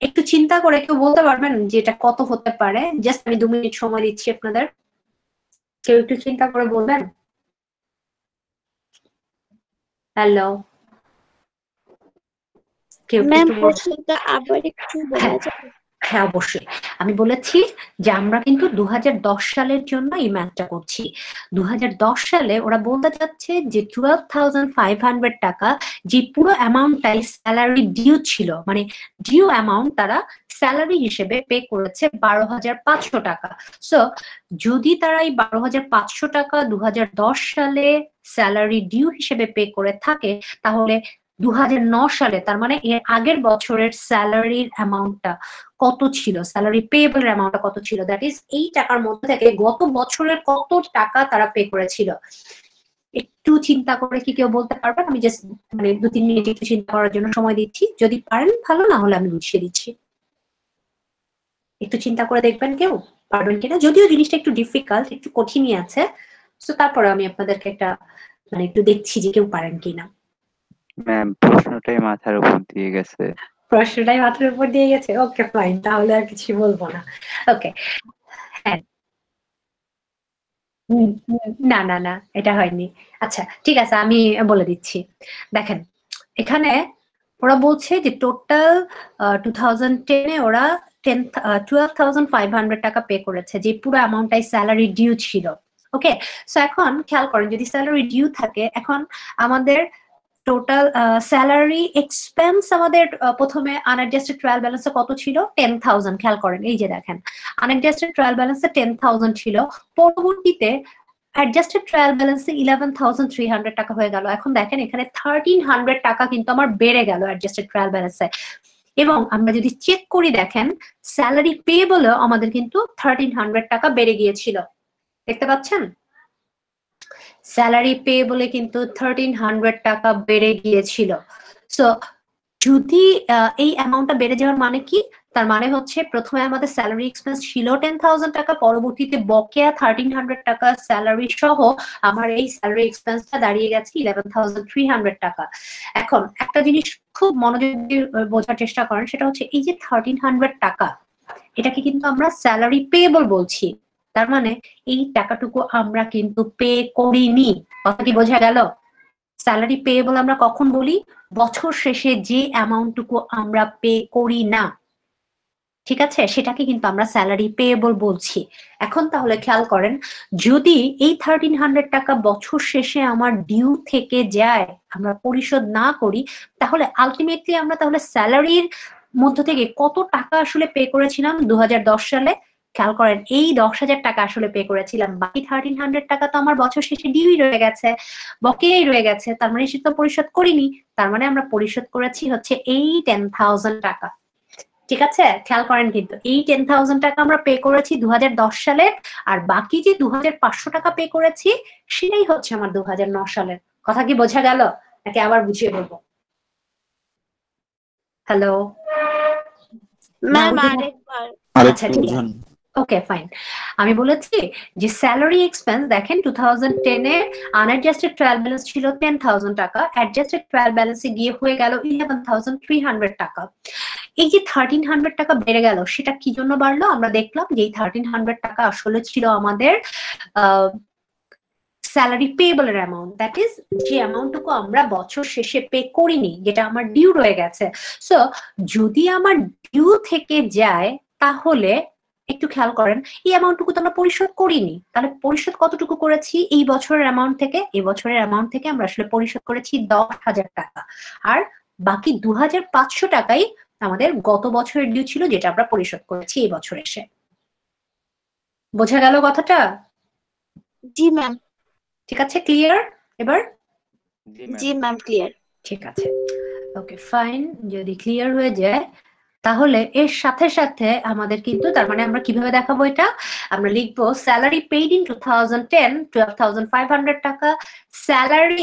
একটু চিন্তা করে কেউ বলতে পারবেন যে এটা কত হতে পারে? জাস্ট আমি 2 মিনিট সময় দিচ্ছি আপনাদের, কেউ একটু চিন্তা করে বলবেন। হ্যালো, কেউ ম্যাম একটু প্রশ্নটা আবার একটু বলা যাবে? হ্যাঁ অবশ্যই। আমি বলেছি যে আমরা কিন্তু 2010 সালের জন্য এই ম্যাথটা করছি। 2010 সালে ওরা বলতে চাচ্ছে যে 12,500 টাকা যে পুরো অ্যামাউন্টটাই স্যালারি ডিউ ছিল, মানে ডিউ অ্যামাউন্ট তারা স্যালারি হিসেবে পে করেছে 12,500 টাকা। সো যদি তারা এই 12,500 টাকা 2010 সালে স্যালারি ডিউ হিসেবে পে করে থাকে, তাহলে 2009 সালে, তার মানে এর আগের বছরের স্যালারির অ্যামাউন্টটা কত ছিল, স্যালারি পেয়েবল অ্যামাউন্টটা কত ছিল, দ্যাট ইজ এই টাকার মধ্যে থেকে গত বছরের কত টাকা তারা পে করেছিল। একটু চিন্তা করে কি কেউ বলতে পারবেন? আমি জাস্ট মানে 2-3 মিনিট একটু চিন্তা করার জন্য সময় দিচ্ছি, যদি পারেন ভালো, না হলে আমি বুঝিয়ে দিচ্ছি। একটু চিন্তা করে দেখবেন কেউ পারবেন কিনা, যদিও জিনিসটা একটু ডিফিকাল্ট, একটু কঠিনই আছে, তো তারপরে আমি আপনাদেরকে একটা মানে একটু দেখছি যে কেউ পারেন কিনা। ম্যাম প্রশ্নটাই মাথার উপর দিয়ে গেছে। প্রশ্নটাই মাথার উপর দিয়ে গেছে, ওকে ফাইন, তাহলে আর কিছু বলবো না। ওকে, হ্যাঁ, না না না, এটা হয়নি। আচ্ছা ঠিক আছে, আমি বলে দিচ্ছি। দেখেন এখানে ওরা বলছে যে টোটাল 2010-এ ওরা 12,500 টাকা পে করেছে, যে পুরো অ্যামাউন্টটাই স্যালারি ডিউ ছিল। ওকে, সো এখন খেয়াল করেন যদি স্যালারি ডিউ থাকে, এখন আমাদের টোটাল স্যালারি এক্সপেন্স আমাদের প্রথমে আনঅ্যাডজাস্টেড ট্রায়াল ব্যালেন্সে কত ছিল? 10,000। খেয়াল করেন এই যে দেখেন আনঅ্যাডজাস্টেড ট্রায়াল ব্যালেন্সে 10,000 ছিল, পরবর্তীতে অ্যাডজাস্টেড ট্রায়াল ব্যালেন্সে 11,300 টাকা হয়ে গেল। এখন দেখেন এখানে 1,300 টাকা কিন্তু আমার বেড়ে গেল অ্যাডজাস্টেড ট্রায়াল ব্যালেন্সে, এবং আমরা যদি চেক করি দেখেন স্যালারি পেয়েবলও আমাদের কিন্তু 1,300 টাকা বেড়ে গিয়েছিল। দেখতে পাচ্ছেন স্যালারি পে বলে কিন্তু 1,300 টাকা বেড়ে গিয়েছিল। সো যদি এই অ্যামাউন্টটা বেড়ে যাওয়ার মানে কি? তার মানে হচ্ছে প্রথমে আমাদের স্যালারি এক্সপেন্স ছিল 10,000 টাকা, পরবর্তীতে বকেয়া 1,300 টাকা স্যালারি সহ আমার এই স্যালারি এক্সপেন্সটা দাঁড়িয়ে গেছে 11,300 টাকা। এখন একটা জিনিস খুব মনোযোগ দিয়ে বোঝার চেষ্টা করেন, সেটা হচ্ছে এই যে 1,300 টাকা, এটাকে কিন্তু আমরা স্যালারি পেয়েবল বলছি, তার মানে এই টাকাটুকু আমরা কিন্তু পে করিনি। কথা কি বোঝা গেল? স্যালারি পেয়েবল আমরা কখন বলি? বছর শেষে যে অ্যামাউন্টটুকু আমরা পে করি না, ঠিক আছে, সেটাকে কিন্তু আমরা স্যালারি পেয়েবল বলছি। এখন তাহলে খেয়াল করেন, যদি এই 1,300 টাকা বছর শেষে আমার ডিউ থেকে যায়, আমরা পরিশোধ না করি, তাহলে আলটিমেটলি আমরা তাহলে স্যালারির মধ্য থেকে কত টাকা আসলে পে করেছিলাম 2010 সালে? খেয়াল করেন এই 10,000 টাকা আসলে পে করেছিলাম, বাকি 1300 টাকা তো আমার বছর শেষে ডিউই রয়ে গেছে, বকেয়াই রয়ে গেছে, তার মানে সেটা তো পরিশোধ করিনি, তার মানে আমরা পরিশোধ করেছি হচ্ছে এই 10,000 টাকা। ঠিক আছে, খেয়াল করেন কিন্তু এই 10,000 টাকা আমরা পে করেছি 2010 সালে, আর বাকি যে 2,500 টাকা পে করেছি সেটাই হচ্ছে আমার 2009 সালের। কথা কি বোঝা গেল নাকি আবার বুঝিয়ে বলবো? হ্যালো ম্যাম আরেকবার। আচ্ছা ঠিক আছে, ওকে ফাইন। আমি বলেছি যে স্যালারি এক্সপেন্স দেখেন 2010 এ আনঅ্যাডজাস্টেড ট্রায়াল ব্যালেন্স ছিল 10,000 টাকা, অ্যাডজাস্টেড ট্রায়াল ব্যালেন্সে গিয়ে হয়ে গেল 11,300 টাকা। এই যে 1,300 টাকা বেড়ে গেল সেটা কি জন্য বাড়লো? আমরা দেখলাম যে এই 1,300 টাকা আসলে ছিল আমাদের স্যালারি পেয়েবলের অ্যামাউন্ট, দ্যাট ইজ যে অ্যামাউন্টটুকু আমরা বছর শেষে পে করিনি, যেটা আমার ডিউ রয়ে গেছে। সো যদি আমার ডিউ থেকে যায় তাহলে একটু খেয়াল করেন এই অ্যামাউন্টটুকু তো আমরা পরিশোধ করিনি, তাহলে পরিশোধ কতটুকু করেছি এই বছরের অ্যামাউন্ট থেকে? এই বছরের অ্যামাউন্ট থেকে আমরা আসলে পরিশোধ করেছি 10,000 টাকা, আর বাকি 2,500 টাকাই আমাদের গত বছরের ডিউ ছিল, যেটা আমরা পরিশোধ করেছি এই বছর এসে। বোঝা গেল কথাটা? জি ম্যাম। ঠিক আছে, ক্লিয়ার এবার? জি ম্যাম ক্লিয়ার। ঠিক আছে, ওকে ফাইন। যদি ক্লিয়ার হয়ে যায় তাহলে এর সাথে সাথে আমাদের কিন্তু তার মানে আমরা কিভাবে দেখাবো এটা? আমরা লিখবো স্যালারি পেইড ইন 2010 12,500 টাকা, স্যালারি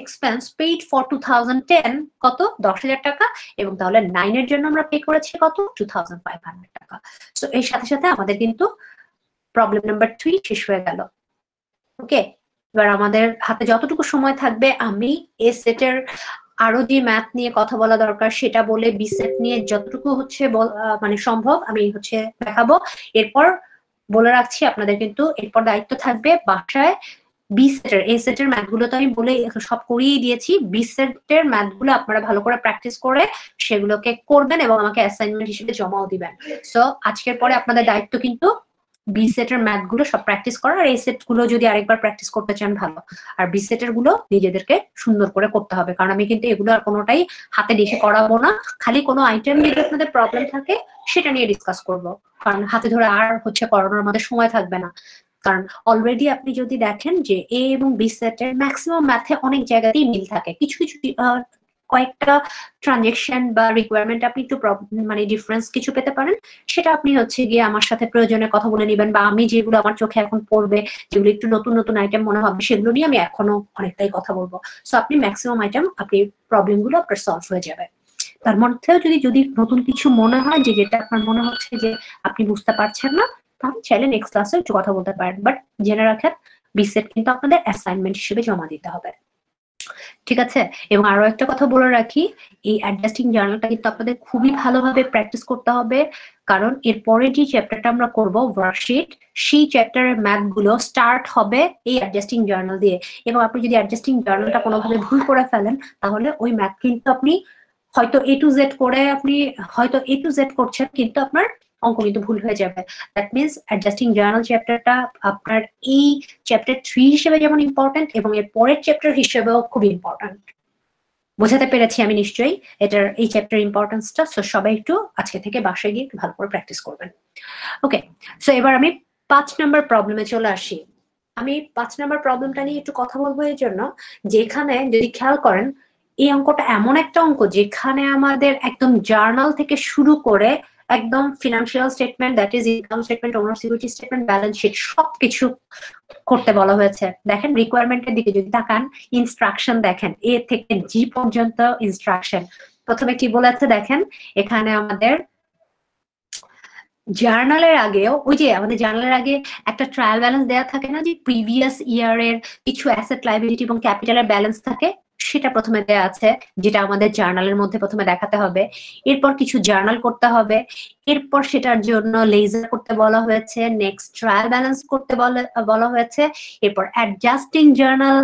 এক্সপেন্স পেইড ফর 2010 কত? 10,000 টাকা, এবং তাহলে 9 এর জন্য আমরা পে করেছি কত? 2,500 টাকা। সো এর সাথে সাথে আমাদের কিন্তু প্রবলেম নাম্বার 3 শেষ হয়ে গেল। ওকে, এবার আমাদের হাতে যতটুকু সময় থাকবে আমি এ সেটের আরো যে ম্যাথ নিয়ে কথা বলা দরকার সেটা বলে বি সেট নিয়ে যতটুকু হচ্ছে মানে সম্ভব আমি হচ্ছে দেখাবো। এরপর বলে রাখছি আপনাদের কিন্তু এরপর দায়িত্ব থাকবে বাসায় বি সেটের, এ সেটের ম্যাথ গুলো তো আমি বলে সব করিয়ে দিয়েছি, বি সেটের ম্যাথ গুলো আপনারা ভালো করে প্র্যাকটিস করে সেগুলোকে করবেন এবং আমাকে অ্যাসাইনমেন্ট হিসেবে জমাও দিবেন। সো আজকের পরে আপনাদের দায়িত্ব কিন্তু বি সেটের ম্যাথ গুলো সব প্র্যাকটিস করার, আর এই সেট গুলো যদি আরেকবার প্র্যাকটিস করতে চান ভালো, আর বি সেটের গুলো নিজেদেরকে সুন্দর করে করতে হবে, কারণ আমি কিন্তু এগুলো আর কোনোটাই হাতে দেখে করাবো না, খালি কোনো আইটেম যদি আপনাদের প্রবলেম থাকে সেটা নিয়ে ডিসকাস করব, কারণ হাতে ধরে আর হচ্ছে করানোর আমাদের সময় থাকবে না। কারণ অলরেডি আপনি যদি দেখেন যে এ এবং বি সেটের ম্যাক্সিমাম ম্যাথে অনেক জায়গাতেই মিল থাকে, কিছু কিছু কয়েকটা ট্রানজেকশন বা রিকোয়ারমেন্ট আপনি একটু মানে ডিফারেন্স কিছু পেতে পারেন, সেটা আপনি হচ্ছে গিয়ে আমার সাথে প্রয়োজনে কথা বলে নেবেন, বা আমি যেগুলো আমার চোখে এখন পড়বে, যেগুলো একটু নতুন নতুন আইটেম মনে হবে সেগুলো নিয়ে আমি এখনো অনেকটাই কথা বলবো। সো আপনি ম্যাক্সিমাম আইটেম আপনি প্রবলেম গুলো আপনার সলভ হয়ে যাবে। তার মধ্যেও যদি নতুন কিছু মনে হয় যে যেটা আপনার মনে হচ্ছে যে আপনি বুঝতে পারছেন না, তাহলে চাইলে নেক্সট ক্লাসে একটু কথা বলতে পারেন, বাট জেনে রাখেন বি সেট কিন্তু আপনাদের অ্যাসাইনমেন্ট হিসেবে জমা দিতে হবে। ঠিক আছে, এবং আরো একটা কথা বলে রাখি, এই অ্যাডজাস্টিং জার্নালটা কিন্তু আপনাদের খুবই ভালোভাবে প্র্যাকটিস করতে হবে, কারণ এরপরে যে চ্যাপ্টারটা আমরা করব ওয়ার্কশিট, সেই চ্যাপ্টারের ম্যাথ গুলো স্টার্ট হবে এই অ্যাডজাস্টিং জার্নাল দিয়ে, এবং আপনি যদি অ্যাডজাস্টিং জার্নালটা কোনোভাবে ভুল করে ফেলেন তাহলে ওই ম্যাথ কিন্তু আপনি হয়তো এ টু জেড করে আপনি হয়তো এ টু জেড করছেন কিন্তু আপনার অঙ্ক কিন্তু ভুল হয়ে যাবে। দ্যাট মিনস অ্যাডজাস্টিং জার্নাল চ্যাপ্টারটা আপনার এই চ্যাপ্টার 3 হিসেবে যেমন ইম্পর্টেন্ট এবং এর পরের চ্যাপ্টার হিসেবেও খুব ইম্পর্টেন্ট। বোঝাতে পেরেছি আমি নিশ্চয়ই এটার এই চ্যাপ্টার ইম্পর্টেন্সটা। সো সবাই একটু আজকে থেকে বাসায় গিয়ে একটু ভালো করে প্র্যাকটিস করবেন। ওকে, সো এবার আমি 5 নম্বর প্রবলেমে চলে আসি। আমি 5 নম্বর প্রবলেমটা নিয়ে একটু কথা বলবো এর জন্য, যেখানে যদি খেয়াল করেন এই অঙ্কটা এমন একটা অঙ্ক যেখানে আমাদের একদম জার্নাল থেকে শুরু করে একদম financial statement, that is income statement, owner security statement, balance sheet সবকিছু করতে বলা হয়েছে। দেখেন রিকোয়ারমেন্টের দিকে যদি তাকান, ইনস্ট্রাকশন দেখেন এ থেকে জি পর্যন্ত ইনস্ট্রাকশন। প্রথমে কি বলেছে দেখেন, এখানে আমাদের জার্নালের আগেও ওই যে আমাদের জার্নালের আগে একটা ট্রায়াল ব্যালেন্স দেওয়া থাকে না, যে প্রিভিয়াস ইয়ারের কিছু অ্যাসেট, লাইবিলিটি এবং ক্যাপিটালের ব্যালেন্স থাকে, সেটা প্রথমে দেওয়া আছে, যেটা আমাদের জার্নালের মধ্যে প্রথমে দেখাতে হবে। এরপর কিছু জার্নাল করতে হবে, এরপর সেটার জন্য লেজার করতে বলা হয়েছে, নেক্সট ট্রায়াল ব্যালেন্স করতে বলা হয়েছে, এরপর অ্যাডজাস্টিং জার্নাল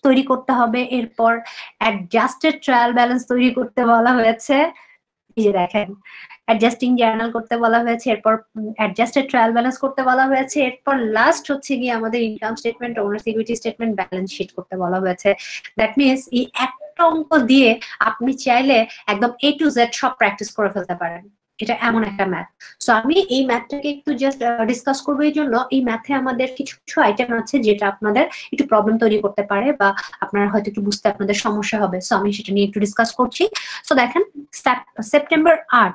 তৈরি করতে হবে, এরপর অ্যাডজাস্টেড ট্রায়াল ব্যালেন্স তৈরি করতে বলা হয়েছে, এই যে দেখেন অ্যাডজাস্টিং জার্নাল করতে বলা হয়েছে, এরপর অ্যাডজাস্টেড ট্রায়াল ব্যালেন্স করতে বলা হয়েছে, এরপর লাস্ট হচ্ছে গিয়ে আমাদের income statement, owner security statement, balance sheet করতে বলা হয়েছে। দ্যাট মিনস এই একটা অঙ্ক দিয়ে আপনি চাইলে একদম এ টু জেড সব প্র্যাকটিস করে ফেলতে পারেন। এটা এমন একটা ম্যাথ। সো আমি এই ম্যাথটাকে একটু জাস্ট ডিসকাস করবো। এই জন্য এই ম্যাথে আমাদের কিছু কিছু আইটেম আছে যেটা আপনাদের একটু প্রবলেম তৈরি করতে পারে বা আপনারা হয়তো একটু বুঝতে আপনাদের সমস্যা হবে। সো আমি সেটা নিয়ে একটু ডিসকাস করছি। সো দেখেন সেপ্টেম্বর 8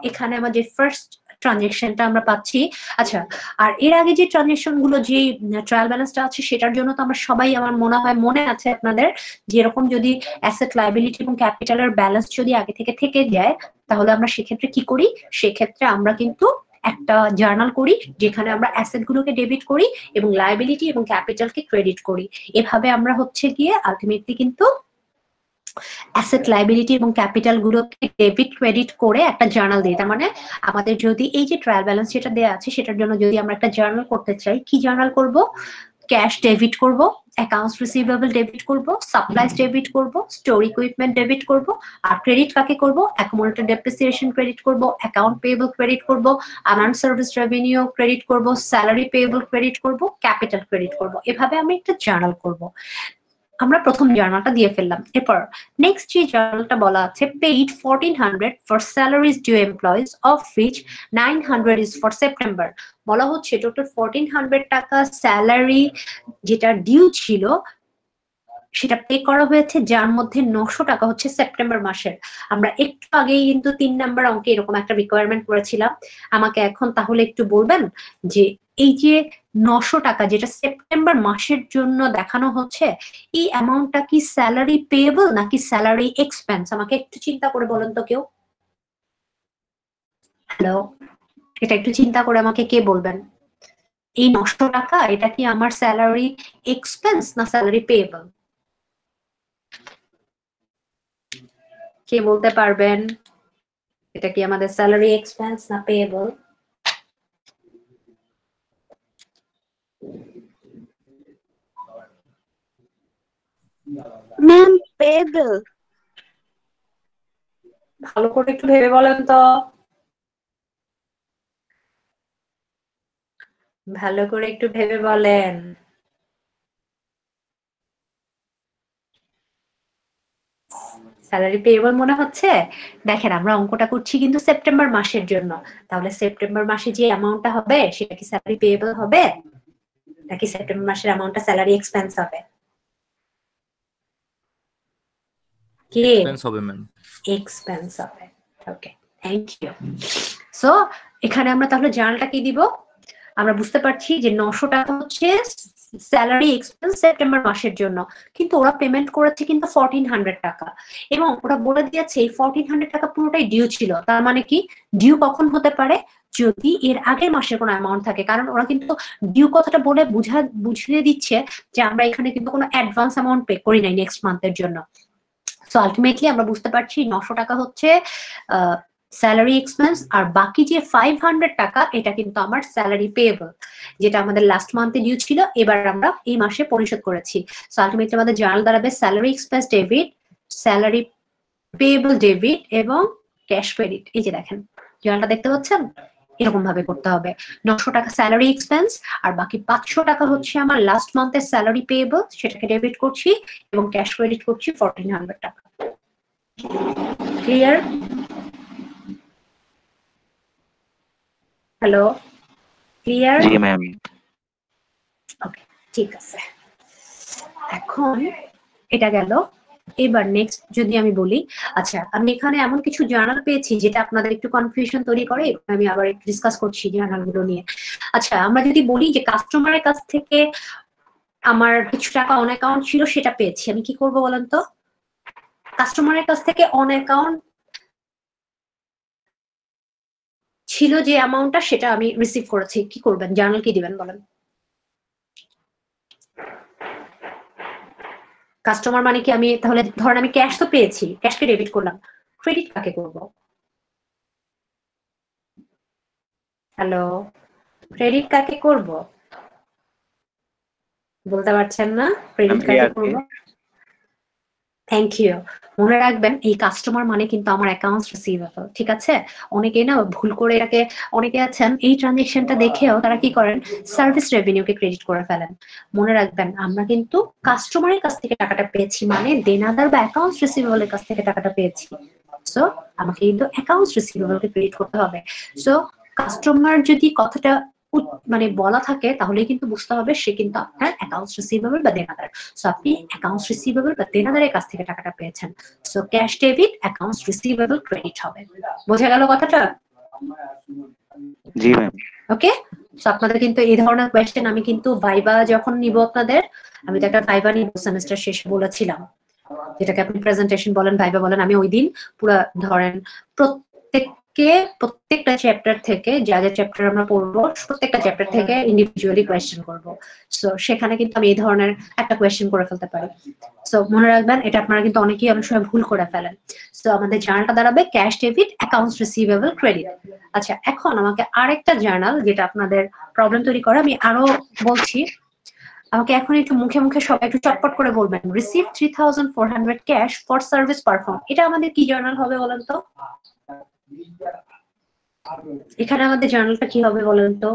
এখানে আমার যে ফার্স্ট ট্রানজেকশনটা আমরা পাচ্ছি। আচ্ছা, আর এর আগে যে ট্রানজেকশন গুলো যে ট্রায়াল ব্যালেন্সটা আছে সেটার জন্য তো আমরা সবাই, আমার মনে হয় মনে আছে আপনাদের, যেরকম যদি অ্যাসেট লায়াবিলিটি এবং ক্যাপিটালের ব্যালেন্স যদি আগে থেকে যায় তাহলে আমরা সেক্ষেত্রে কি করি, সেক্ষেত্রে আমরা কিন্তু একটা জার্নাল করি যেখানে আমরা অ্যাসেট গুলোকে ডেবিট করি এবং লায়াবিলিটি এবং ক্যাপিটালকে ক্রেডিট করি। এভাবে আমরা হচ্ছে গিয়ে আলটিমেটলি কিন্তু অ্যাসেট লায়াবিলিটি এবং ক্যাপিটাল গুলোকে ডেবিট ক্রেডিট করে একটা জার্নাল দিই। তার মানে আমাদের যদি এই যে ট্রায়াল ব্যালেন্স যেটা দেওয়া আছে সেটার জন্য যদি আমরা একটা জার্নাল করতে চাই, কি জার্নাল করব? ক্যাশ ডেবিট করব, অ্যাকাউন্টস রিসিভেবল ডেবিট করব, সাপ্লাইজ ডেবিট করব, স্টোর ইকুইপমেন্ট ডেবিট করব, আর ক্রেডিট কাকে করব? অ্যাকুমুলেটেড ডেপ্রিসিয়েশন ক্রেডিট করব, অ্যাকাউন্ট পেয়েবল ক্রেডিট করব, আনআর্নড সার্ভিস রেভিনিউ ক্রেডিট করব, স্যালারি পেয়েবল ক্রেডিট করব, ক্যাপিটাল ক্রেডিট করব। এভাবে আমি একটা জার্নাল করব। আমরা প্রথম জার্নালটা দিয়ে ফেললাম। এরপর নেক্সট যে জার্নালটা বলা আছে, paid 1400 for salaries due employees of which 900 is for September. বলা হচ্ছে টোটাল 1400 টাকা স্যালারি যেটা ডিউ ছিল সেটা পে করা হয়েছে, যার মধ্যে 900 টাকা হচ্ছে সেপ্টেম্বর মাসের। আমরা একটু আগেই কিন্তু 3 নাম্বার অঙ্কে এরকম একটা রিকোয়ারমেন্ট করেছিলাম। আমাকে এখন তাহলে একটু বলবেন যে এই যে 900 টাকা যেটা সেপ্টেম্বর মাসের জন্য দেখানো হচ্ছে, এই অ্যামাউন্টটা কি স্যালারি পেয়েবল নাকি স্যালারি এক্সপেন্স? আমাকে একটু চিন্তা করে বলেন তো কেউ। হ্যালো, এটা একটু চিন্তা করে আমাকে কে বলবেন, এই 900 টাকা এটা কি আমার স্যালারি এক্সপেন্স না স্যালারি পেয়েবল? কে বলতে পারবেন এটা কি আমাদের স্যালারি এক্সপেন্স না পেয়েবল? Ma'am payable. ভালো করে একটু ভেবে বলেন তো, ভালো করে একটু ভেবে বলেন। স্যালারি পেয়েবল মনে হচ্ছে? দেখেন আমরা অঙ্কটা করছি কিন্তু সেপ্টেম্বর মাসের জন্য, তাহলে সেপ্টেম্বর মাসে যে অ্যামাউন্টটা হবে সেটা কি স্যালারি পেয়েবল হবে নাকি সেপ্টেম্বর মাসের অ্যামাউন্টটা স্যালারি এক্সপেন্স হবে? কি এক্সপেন্স হবে ম্যাম? এক্সপেন্স হবে। ওকে, থ্যাংক ইউ। সো এখানে আমরা তাহলে জার্নালটা কি দিব? আমরা বুঝতে পারছি যে 900 টাকা হচ্ছে স্যালারি এক্সপেন্স সেপ্টেম্বর মাসের জন্য, কিন্তু ওরা পেমেন্ট করেছে কিন্তু 1400 টাকা, এবং ওরা বলে দিয়েছে এই 1400 টাকা পুরোটাই ডিউ ছিল। তার মানে কি ডিউ কখন হতে পারে? যদি এর আগের মাসের কোনো অ্যামাউন্ট থাকে, কারণ ওরা কিন্তু ডিউ কথাটা বলে বুঝিয়ে দিচ্ছে যে আমরা এখানে কিন্তু কোনো অ্যাডভান্স অ্যামাউন্ট পে করি নাই নেক্সট মান্থের জন্য। সো আলটিমেটলি আমরা বুঝতে পারছি 900 টাকা হচ্ছে স্যালারি এক্সপেন্স, আর বাকি যে 500 টাকা এটা কিন্তু আমার স্যালারি পেয়েবল, যেটা আমাদের লাস্ট মান্থে ডিউ ছিল, এবার আমরা এই মাসে পরিশোধ করেছি। সো আলটিমেটলি আমাদের জার্নাল দাঁড়াবে salary expense debit, salary payable debit এবং ক্যাশ ক্রেডিট। এই যে দেখেন জার্নালটা দেখতে পাচ্ছেন, এরকম ভাবে করতে হবে। 900 টাকা স্যালারি এক্সপেন্স আর বাকি 500 টাকা হচ্ছে আমার লাস্ট মান্থের স্যালারি পেয়েবল, সেটাকে ডেবিট করছি এবং ক্যাশ ক্রেডিট করছি 1400 টাকা। ক্লিয়ার? Hello, clear? জি ম্যাম। ওকে, ঠিক আছে। এখন এটা গেল। এবার নেক্সট যদি আমি বলি, আচ্ছা আমি এখানে এমন কিছু জার্নাল পেয়েছি যেটা আপনাদের একটু কনফিউশন তৈরি করে, আমি আবার একটু ডিসকাস করছি জার্নাল গুলো নিয়ে। আচ্ছা আমরা যদি বলি যে কাস্টমারের কাছ থেকে আমার কিছু টাকা অন অ্যাকাউন্ট ছিল সেটা পেয়েছি, আমি কি করব বলেন তো? কাস্টমারের কাছ থেকে অন অ্যাকাউন্ট ছিল যে অ্যামাউন্টটা সেটা আমি রিসিভ করেছি, কি করবেন? জার্নাল কি দিবেন বলেন? কাস্টমার মানে কি আমি তাহলে ধরেন আমি ক্যাশ তো পেয়েছি, ক্যাশকে ডেবিট করলাম, ক্রেডিট কাকে করব? হ্যালো, ক্রেডিট কাকে করব? বলতে পারছেন না? ক্রেডিট কাকে করব? Thank you. মনে রাখবেন এই কাস্টমার মানে কিন্তু আমার অ্যাকাউন্টস রিসিভেবল, ঠিক আছে? অনেকে না ভুল করে এটাকে, অনেকে আছেন এই ট্রানজেকশনটা দেখেও তারা কি করেন, সার্ভিস রেভিনিউকে ক্রেডিট করে ফেলেন। মনে রাখবেন আমরা কিন্তু কাস্টমারের কাছ থেকে টাকাটা পেয়েছি, মানে দেনাদার বা অ্যাকাউন্টস রিসিভেবলের কাছ থেকে টাকাটা পেয়েছি। সো আমাকে কিন্তু অ্যাকাউন্টস রিসিভেবলকে ক্রেডিট করতে হবে। সো কাস্টমার যদি কথাটা মানে বলা থাকে তাহলে কিন্তু বুঝতে হবে সে কিন্তু আপনার অ্যাকাউন্টস রিসিভেবল বা দেনাদার। সো আপনি অ্যাকাউন্টস রিসিভেবল বা দেনাদারের কাছ থেকে টাকাটা পেয়েছেন, so cash debit accounts receivable credit হবে। বোঝা গেল কথাটা? জি ম্যাম। ওকে, সো আপনাদের কিন্তু এই ধরনের কোয়েশ্চেন আমি কিন্তু ভাইবা যখন নিব আপনাদের, আমি তো একটা ভাইবা নিব সেমিস্টার শেষে বলেছিলাম, যেটাকে আপনি প্রেজেন্টেশন বলেন ভাইবা বলেন, আমি ওই দিন পুরো ধরেন প্রত্যেকটা চ্যাপ্টার থেকে যা যা চ্যাপ্টার আমরা পড়বো প্রত্যেকটা চ্যাপ্টার থেকে ইন্ডিভিজুয়ালি কোয়েশ্চেন করব। সো সেখানে কিন্তু আমি এই ধরনের একটা কোয়েশ্চেন করে ফেলতে পারি। সো মনে রাখবেন এটা আপনারা কিন্তু অনেকেই অনেক সময় ভুল করে ফেলেন। সো আমাদের জার্নালটা দাঁড়াবে cash debit accounts receivable credit. আচ্ছা, এখন আমাকে আরেকটা জার্নাল যেটা আপনাদের প্রবলেম তৈরি করে আমি আরো বলছি, আমাকে এখন একটু মুখে মুখে সবাই একটু চটপট করে বলবেন। Receive 3400 cash for service perform, এটা আমাদের কি জার্নাল হবে বলেন তো? এখানে আমাদের জার্নালটা কি হবে বলেন তো?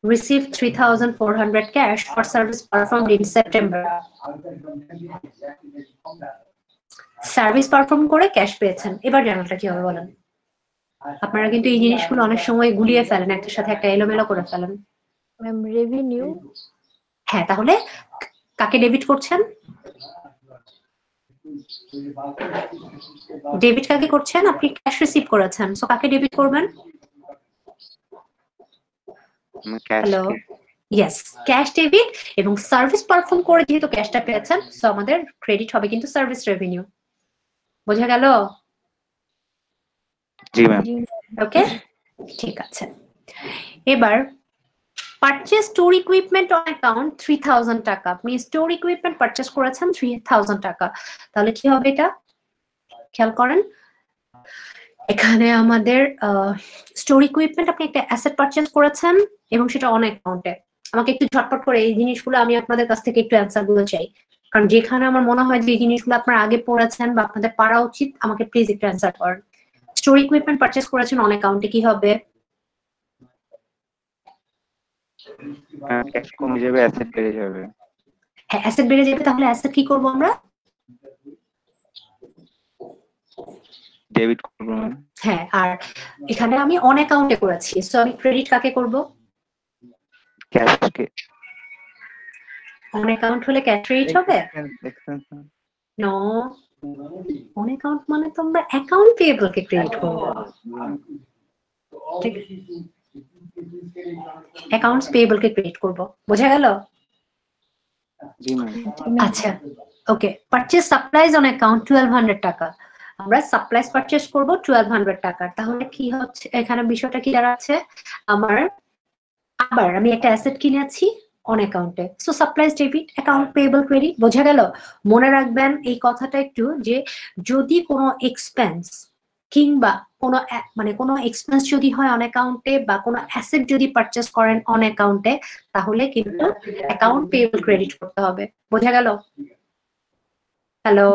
Receive 3400 cash for service performed in September. Service perform করে ক্যাশ পেয়েছেন, এবার জার্নালটা কি হবে বলেন? আপনারা কিন্তু এই জিনিসগুলো অনেক সময় গুলিয়ে ফেলেন, একটার সাথে একটা এলোমেলো করে ফেলেন। Ma'am revenue. হ্যাঁ, তাহলে কাকে ডেবিট করছেন? ডেবিট কাকে করছেন? আপনি ক্যাশ রিসিভ করেছেন, সো কাকে ডেবিট করবেন? Hello, yes, cash debit. এবং সার্ভিস পারফর্ম করে যেহেতু ক্যাশটা পেয়েছেন, সো আমাদের ক্রেডিট হবে কিন্তু সার্ভিস রেভিনিউ। বোঝা গেল? জি ম্যাম। ওকে, ঠিক আছে। এবার purchase store equipment on account 3000 টাকা। আপনি স্টোর ইকুইপমেন্ট পারচেজ করেছেন 3000 টাকা, তাহলে কি হবে এটা খেয়াল করেন। এখানে আমাদের স্টোর ইকুইপমেন্ট, আপনি একটা অ্যাসেট পারচেজ করেছেন এবং সেটা অন অ্যাকাউন্টে। আমাকে একটু ঝটপট করে এই জিনিসগুলো আমি আপনাদের কাছ থেকে একটু অ্যান্সার গুলো চাই, কারণ যেখানে আমার মনে হয় যে এই জিনিসগুলো আপনারা আগে পড়েছেন বা আপনাদের পারা উচিত, আমাকে প্লিজ একটু অ্যান্সার করেন। স্টোর ইকুইপমেন্ট পারচেজ করেছেন অন অ্যাকাউন্টে, কি হবে? ক্যাশ কমে যাবে, অ্যাসেট বেড়ে যাবে। হ্যাঁ, অ্যাসেট বেড়ে যাবে, তাহলে অ্যাসেট কি করব আমরা? ডেবিট করব। হ্যাঁ, আর এখানে আমি অন অ্যাকাউন্টে করেছি, সো আমি ক্রেডিট কাকে করব? ক্যাশকে। অন অ্যাকাউন্ট হলে ক্যাশ ক্রেডিট হবে? নো, অন অ্যাকাউন্ট মানে তো আমরা অ্যাকাউন্ট পেয়েবল কে ক্রেডিট করব। ঠিক, অ্যাকাউন্টস পেয়েবল কে ক্রেডিট করব। বোঝা গেল? জি ম্যাম। আচ্ছা, ওকে। পারচেজ সাপ্লাইজ অন অ্যাকাউন্ট 1200 টাকা, আমরা সাপ্লাইজ পারচেজ করব 1200 টাকা। তাহলে কি হচ্ছে এখানে বিষয়টা কি দাঁড়াচ্ছে? আমার আবার আমি একটা অ্যাসেট কিনেছি অন অ্যাকাউন্টে, so supplies debit account payable credit. বোঝা গেল? মনে রাখবেন এই কথাটা একটু, যে যদি কোনো এক্সপেন্স কিংবা কোনো মানে কোনো এক্সপেন্স যদি হয় অন অ্যাকাউন্টে বা কোনো অ্যাসেট যদি পারচেজ করেন অন অ্যাকাউন্টে, তাহলে কিন্তু অ্যাকাউন্ট পেয়েবল ক্রেডিট করতে হবে। বোঝা গেল? হ্যালো,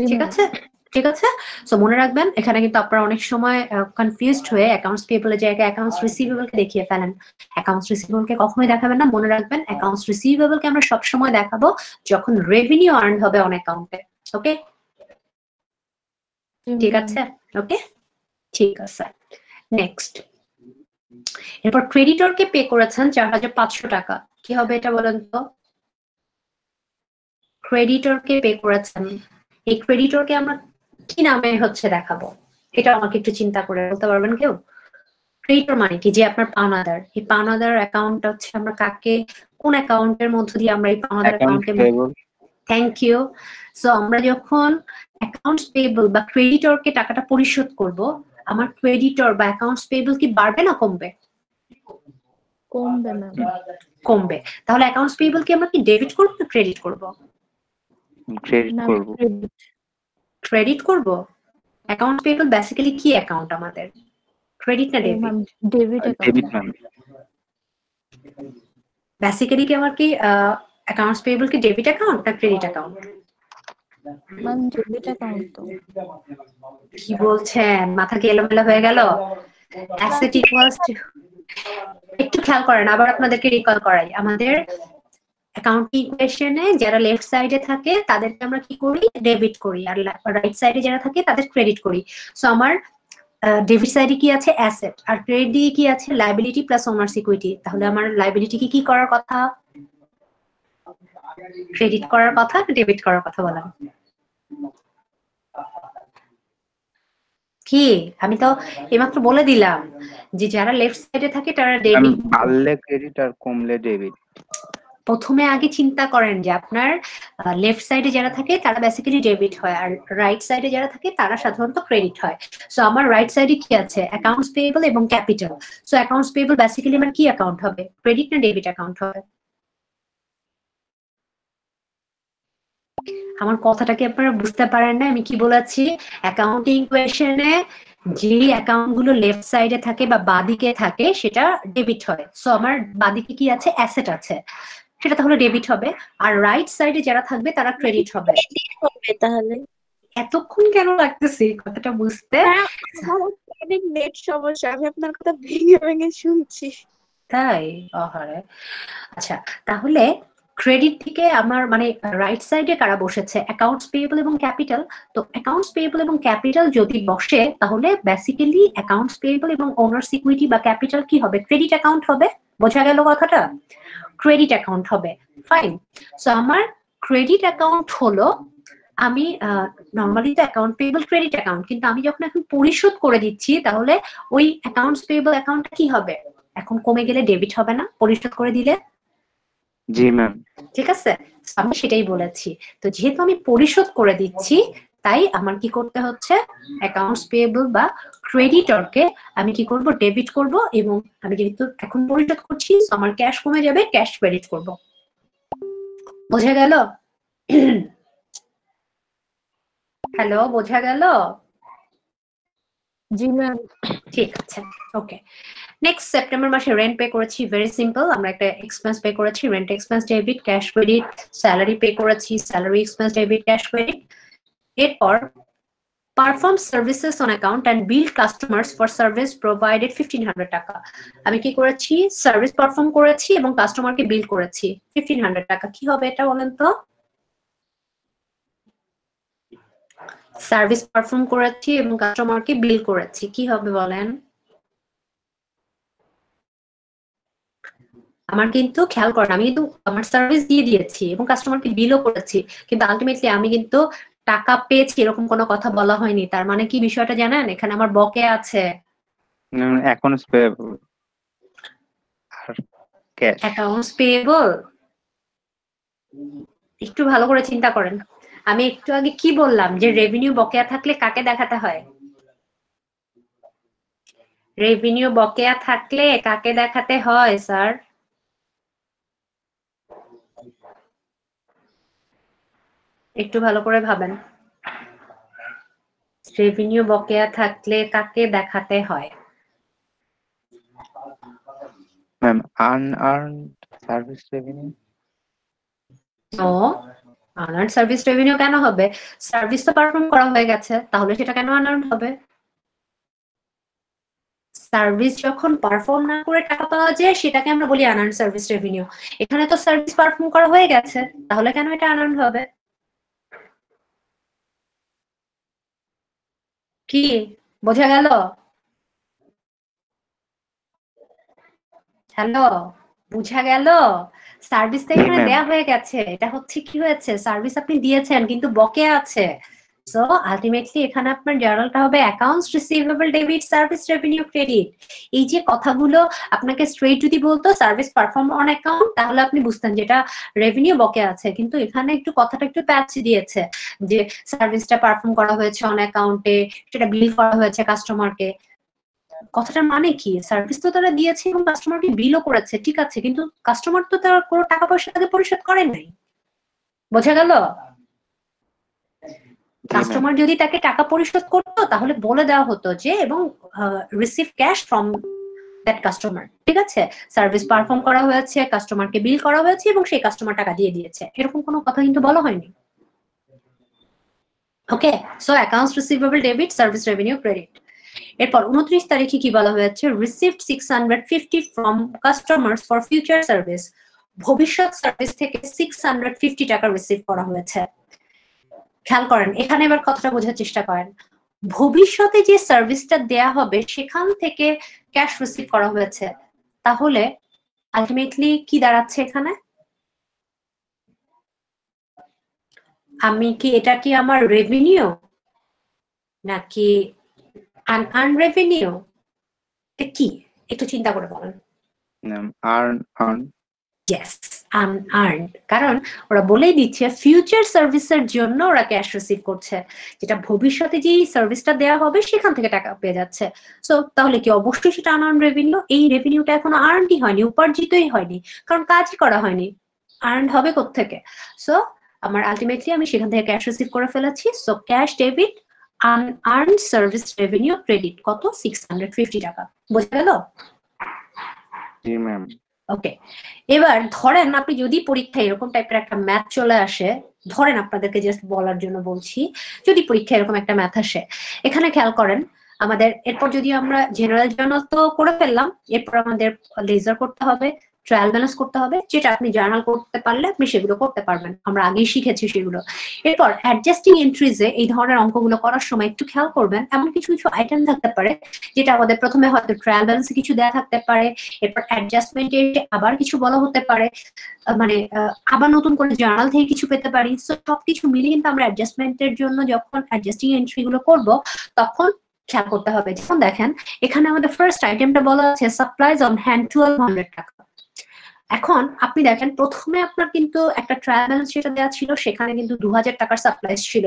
ঠিক আছে, ঠিক আছে। সো মনে রাখবেন এখানে কিন্তু আপনারা অনেক সময় কনফিউজড হয়ে অ্যাকাউন্টস পেয়েবল এর জায়গায় অ্যাকাউন্টস রিসিভেবল কে দেখিয়ে ফেলেন। অ্যাকাউন্টস রিসিভেবল কে কখনোই দেখাবেন না, মনে রাখবেন অ্যাকাউন্টস রিসিভেবল কে আমরা সব সময় দেখাবো যখন রেভিনিউ আর্ন হবে অন অ্যাকাউন্টে। ওকে, ঠিক আছে, ওকে, ঠিক আছে। নেক্সট, এরপর ক্রেডিটর কে পে করেছেন 4500 টাকা, কি হবে এটা বলেন তো? ক্রেডিটর কে পে করেছেন, এই ক্রেডিটর কে আমরা কি নামে হচ্ছে দেখাবো, এটা আমাকে একটু চিন্তা করে বলতে পারবেন কেউ? ক্রেডিটর মানে কি? যে আপনার পাওনাদার, এই পাওনাদার অ্যাকাউন্ট হচ্ছে আমরা কাকে, কোন অ্যাকাউন্টের মধ্য দিয়ে আমরা এই পাওনাদার অ্যাকাউন্টকে, থ্যাংক ইউ। সো আমরা যখন অ্যাকাউন্টস পেয়েবল বা ক্রেডিটরকে টাকাটা পরিশোধ করব, আমার ক্রেডিটর বা অ্যাকাউন্টস পেয়েবল কি বাড়বে না কমবে? কমবে ম্যাম। কমবে। তাহলে অ্যাকাউন্টস পেয়েবল কি আমরা কি ডেবিট করব না ক্রেডিট করব? ক্রেডিট করব। ক্রেডিট করব। অ্যাকাউন্টস পেয়েবল বেসিক্যালি কি অ্যাকাউন্ট আমাদের? ক্রেডিট না debit? Debit debit ma'am. Basically কি আমার কি অ্যাকাউন্টস পেয়েবল কি ডেবিট অ্যাকাউন্ট না credit account? Ma'am debit account তো। কি বলছেন? মাথা কি এলোমেলো হয়ে গেল? অ্যাসেট ইকুয়ালস টু, একটু খেয়াল করেন, আবার আপনাদেরকে রিকল করাই, আমাদের অ্যাকাউন্টিং ইকুয়েশনে যারা লেফট সাইডে থাকে তাদেরকে আমরা কি করি, ডেবিট করি, আর রাইট সাইডে যারা থাকে তাদের ক্রেডিট করি। সো আমার ডেবিট সাইডে কি আছে, অ্যাসেট, আর ক্রেডিট দিয়ে কি আছে, লাইবিলিটি প্লাস ওনার্স ইকুইটি। তাহলে আমার লাইবিলিটি কি করার কথা, ক্রেডিট করার কথা, ডেবিট করার কথা বললাম। কি আমি তো এইমাত্র বলে দিলাম যে যারা লেফট সাইডে থাকে তারা ডেবিট, বাড়লে ক্রেডিট আর কমলে ডেবিট। প্রথমে আগে চিন্তা করেন যে আপনার লেফট সাইডে যারা থাকে তারা বেসিক্যালি ডেবিট হয়, আর রাইট সাইডে যারা থাকে তারা সাধারণত ক্রেডিট হয়। সো আমার রাইট সাইডে কি আছে, অ্যাকাউন্টস পেয়েবল এবং capital. So accounts payable basically আমার কি অ্যাকাউন্ট হবে, ক্রেডিট না ডেবিট অ্যাকাউন্ট হবে? আমার কথাটাকে আপনারা বুঝতে পারেন না আমি কি বলেছি? অ্যাকাউন্টিং ইকুয়েশনে যে অ্যাকাউন্ট গুলো লেফট সাইডে থাকে বা বাদিকে থাকে সেটা ডেবিট হয়। সো আমার বাদিকে কি আছে, অ্যাসেট আছে, সেটা তাহলে ডেবিট হবে। আর রাইট সাইডে যারা থাকবে তারা ক্রেডিট হবে। তাহলে এতক্ষণ কেন লাগতেছে এই কথাটা বুঝতে? অনেক নেট সমস্যা, আমি আপনার কথা ভেঙে ভেঙে শুনছি। তাই? আহারে। আচ্ছা, তাহলে ক্রেডিট থেকে আমার মানে রাইট সাইডে কারা বসেছে, অ্যাকাউন্টস পেয়েবল এবং ক্যাপিটাল। তো অ্যাকাউন্টস পেয়েবল এবং ক্যাপিটাল যদি বসে তাহলে বেসিক্যালি অ্যাকাউন্টস পেয়েবল এবং ওনার্স ইকুইটি বা ক্যাপিটাল কি হবে, ক্রেডিট অ্যাকাউন্ট হবে। বোঝা গেল কথাটা? ক্রেডিট অ্যাকাউন্ট হবে। ফাইন। সো আমার ক্রেডিট অ্যাকাউন্ট হলো, আমি নর্মালি তো অ্যাকাউন্ট পেয়েবল ক্রেডিট অ্যাকাউন্ট, কিন্তু আমি যখন এখন পরিশোধ করে দিচ্ছি তাহলে ওই অ্যাকাউন্টস পেয়েবল অ্যাকাউন্টটা কি হবে, এখন কমে গেলে ডেবিট হবে না পরিশোধ করে দিলে? জি ম্যাম। ঠিক আছে, আমি সেটাই বলেছি। তো যেহেতু আমি পরিশোধ করে দিচ্ছি তাই আমার কি করতে হচ্ছে, অ্যাকাউন্টস পেয়েবল বা ক্রেডিটরকে আমি কি করব, ডেবিট করব, এবং আমি যেহেতু এখন পরিশোধ করছি আমার ক্যাশ কমে যাবে, ক্যাশ ক্রেডিট করব। বোঝা গেল? হ্যালো, বোঝা গেল? জি ম্যাম। ঠিক আছে, ওকে। নেক্সট সেপ্টেম্বর মাসে রেন্ট পে করেছি, ভেরি সিম্পল। আমরা একটা এক্সপেন্স পে করেছি, rent expense debit, cash credit. Salary pay করেছি, salary expense debit, cash credit. এরপর perform services on account and bill customers for service provided 1500 টাকা। আমি কি করেছি, সার্ভিস পারফর্ম করেছি এবং কাস্টমারকে বিল করেছি 1500 টাকা। কি হবে এটা বলেন তো? সার্ভিস পারফর্ম করেছি এবং কাস্টমারকে বিল করেছি, কি হবে বলেন? আমার কিন্তু খেয়াল করেন, আমি কিন্তু আমার সার্ভিস দিয়ে দিয়েছি এবং কাস্টমারকে বিলও করেছি, কিন্তু আলটিমেটলি আমি কিন্তু টাকা পেয়েছি এরকম কোনো কথা বলা হয়নি। তার মানে কি বিষয়টা জানেন, এখানে আমার বকেয়া আছে। অ্যাকাউন্টস পেয়েবল আর ক্যাশ। অ্যাকাউন্টস পেয়েবল, একটু ভালো করে চিন্তা করেন। আমি একটু আগে কি বললাম যে রেভিনিউ বকেয়া থাকলে কাকে দেখাতে হয়, রেভিনিউ বকেয়া থাকলে কাকে দেখাতে হয় স্যার? একটু ভালো করে ভাবেন, রেভিনিউ বকেয়া থাকলে কাকে দেখাতে হয়? Ma'am unearned service revenue. ও, আনআর্নড সার্ভিস রেভিনিউ কেন হবে? সার্ভিস তো পারফর্ম করা হয়ে গেছে, তাহলে সেটা কেন আনআর্নড হবে? সার্ভিস যখন পারফর্ম না করে টাকা পাওয়া যায় সেটাকে আমরা বলি আনআর্নড সার্ভিস রেভিনিউ। এখানে তো সার্ভিস পারফর্ম করা হয়ে গেছে, তাহলে কেন এটা আনআর্নড হবে? কি বোঝা গেল? হ্যালো, বুঝা গেল? সার্ভিস তো এখানে দেয়া হয়ে গেছে, এটা হচ্ছে কি হয়েছে, সার্ভিস আপনি দিয়েছেন কিন্তু বকেয়া আছে। সো আলটিমেটলি এখানে আপনার জার্নালটা হবে accounts receivable debit service revenue credit. এই যে কথাগুলো আপনাকে স্ট্রেট যদি বলতো সার্ভিস পারফর্ম অন অ্যাকাউন্ট তাহলে আপনি বুঝতেন যেটা রেভিনিউ বকেয়া আছে, কিন্তু এখানে একটু কথাটা একটু প্যাচ দিয়েছে যে সার্ভিসটা পারফর্ম করা হয়েছে অন অ্যাকাউন্টে, সেটা বিল করা হয়েছে কাস্টমারকে। কথাটার মানে কি, সার্ভিস তো তারা দিয়েছে এবং কাস্টমারকে বিলও করেছে, ঠিক আছে, কিন্তু কাস্টমার তো তার কোনো টাকা পয়সা তাকে পরিশোধ করেন নাই। বোঝা গেল? কাস্টমার যদি তাকে টাকা পরিশোধ করতো তাহলে বলে দেওয়া হতো যে এবং receive cash from that customer, ঠিক আছে, সার্ভিস পারফর্ম করা হয়েছে, কাস্টমারকে বিল করা হয়েছে এবং সেই কাস্টমার টাকা দিয়ে দিয়েছে, এরকম কোনো কথা কিন্তু বলা হয়নি। Okay, so accounts receivable debit service revenue credit. এরপর 29 তারিখে কি বলা হয়েছে, received 650 from customers for future service ভবিষ্যৎ সার্ভিস থেকে 650 টাকা রিসিভ করা হয়েছে। খেয়াল করেন, এখানে এবার কথাটা বোঝার চেষ্টা করেন। ভবিষ্যতে যে সার্ভিসটা দেয়া হবে সেখান থেকে ক্যাশ রিসিভ করা হয়েছে, তাহলে আলটিমেটলি কি দাঁড়াচ্ছে এখানে? আমি কি এটা কি আমার রেভিনিউ নাকি আনআর্ন রেভিনিউ? এটা কি একটু চিন্তা করে বলেন। Earn yes, unearned. কারণ ওরা বলেই দিচ্ছে ফিউচার সার্ভিসের জন্য ওরা ক্যাশ রিসিভ করছে, যেটা ভবিষ্যতে যে সার্ভিসটা দেওয়া হবে সেখান থেকে টাকা পেয়ে যাচ্ছে। সো তাহলে কি অবশ্যই সেটা আনআর্ন রেভিনিউ? এই রেভিনিউটা এখনো আর্নই হয়নি, উপার্জিতই হয়নি, কারণ কাজই করা হয়নি। আর্নড হবে কোত্থেকে? সো আমার আলটিমেটলি আমি সেখান থেকে ক্যাশ রিসিভ করে ফেলেছি। So cash debit, unearned service revenue credit কত? 650 টাকা। বোঝা গেল? জি ম্যাম। ওকে, এবার ধরেন আপনি যদি পরীক্ষায় এরকম টাইপের একটা ম্যাথ চলে আসে, ধরেন আপনাদেরকে জাস্ট বলার জন্য বলছি, যদি পরীক্ষায় এরকম একটা ম্যাথ আসে, এখানে খেয়াল করেন আমাদের এরপর যদি আমরা জেনারেল জার্নাল তো করে ফেললাম, এরপর আমাদের লেজার করতে হবে, ট্রায়াল ব্যালেন্স করতে হবে, যেটা আপনি জার্নাল করতে পারলে আপনি সেগুলো করতে পারবেন, আমরা আগেই শিখেছি সেগুলো। এরপর অ্যাডজাস্টিং এন্ট্রিজে এই ধরনের অঙ্কগুলো করার সময় একটু খেয়াল করবেন, এমন কিছু কিছু আইটেম থাকতে পারে যেটা আমাদের প্রথমে হয়তো ট্রায়াল ব্যালেন্সে কিছু দেওয়া থাকতে পারে, এরপর অ্যাডজাস্টমেন্টে আবার কিছু বলা হতে পারে, মানে আবার নতুন করে জার্নাল থেকে কিছু পেতে পারি। সো সবকিছু মিলিয়ে কিন্তু আমরা অ্যাডজাস্টমেন্টের জন্য যখন অ্যাডজাস্টিং এন্ট্রি গুলো করবো তখন খেয়াল করতে হবে। যেমন দেখেন এখানে আমাদের ফার্স্ট আইটেমটা বলা আছে সাপ্লাইজ অন হ্যান্ড 1200 টাকা। এখন আপনি দেখেন প্রথমে আপনার কিন্তু একটা ট্রায়াল ব্যালেন্স যেটা দেওয়া ছিল সেখানে কিন্তু 2000 টাকার সাপ্লাইজ ছিল,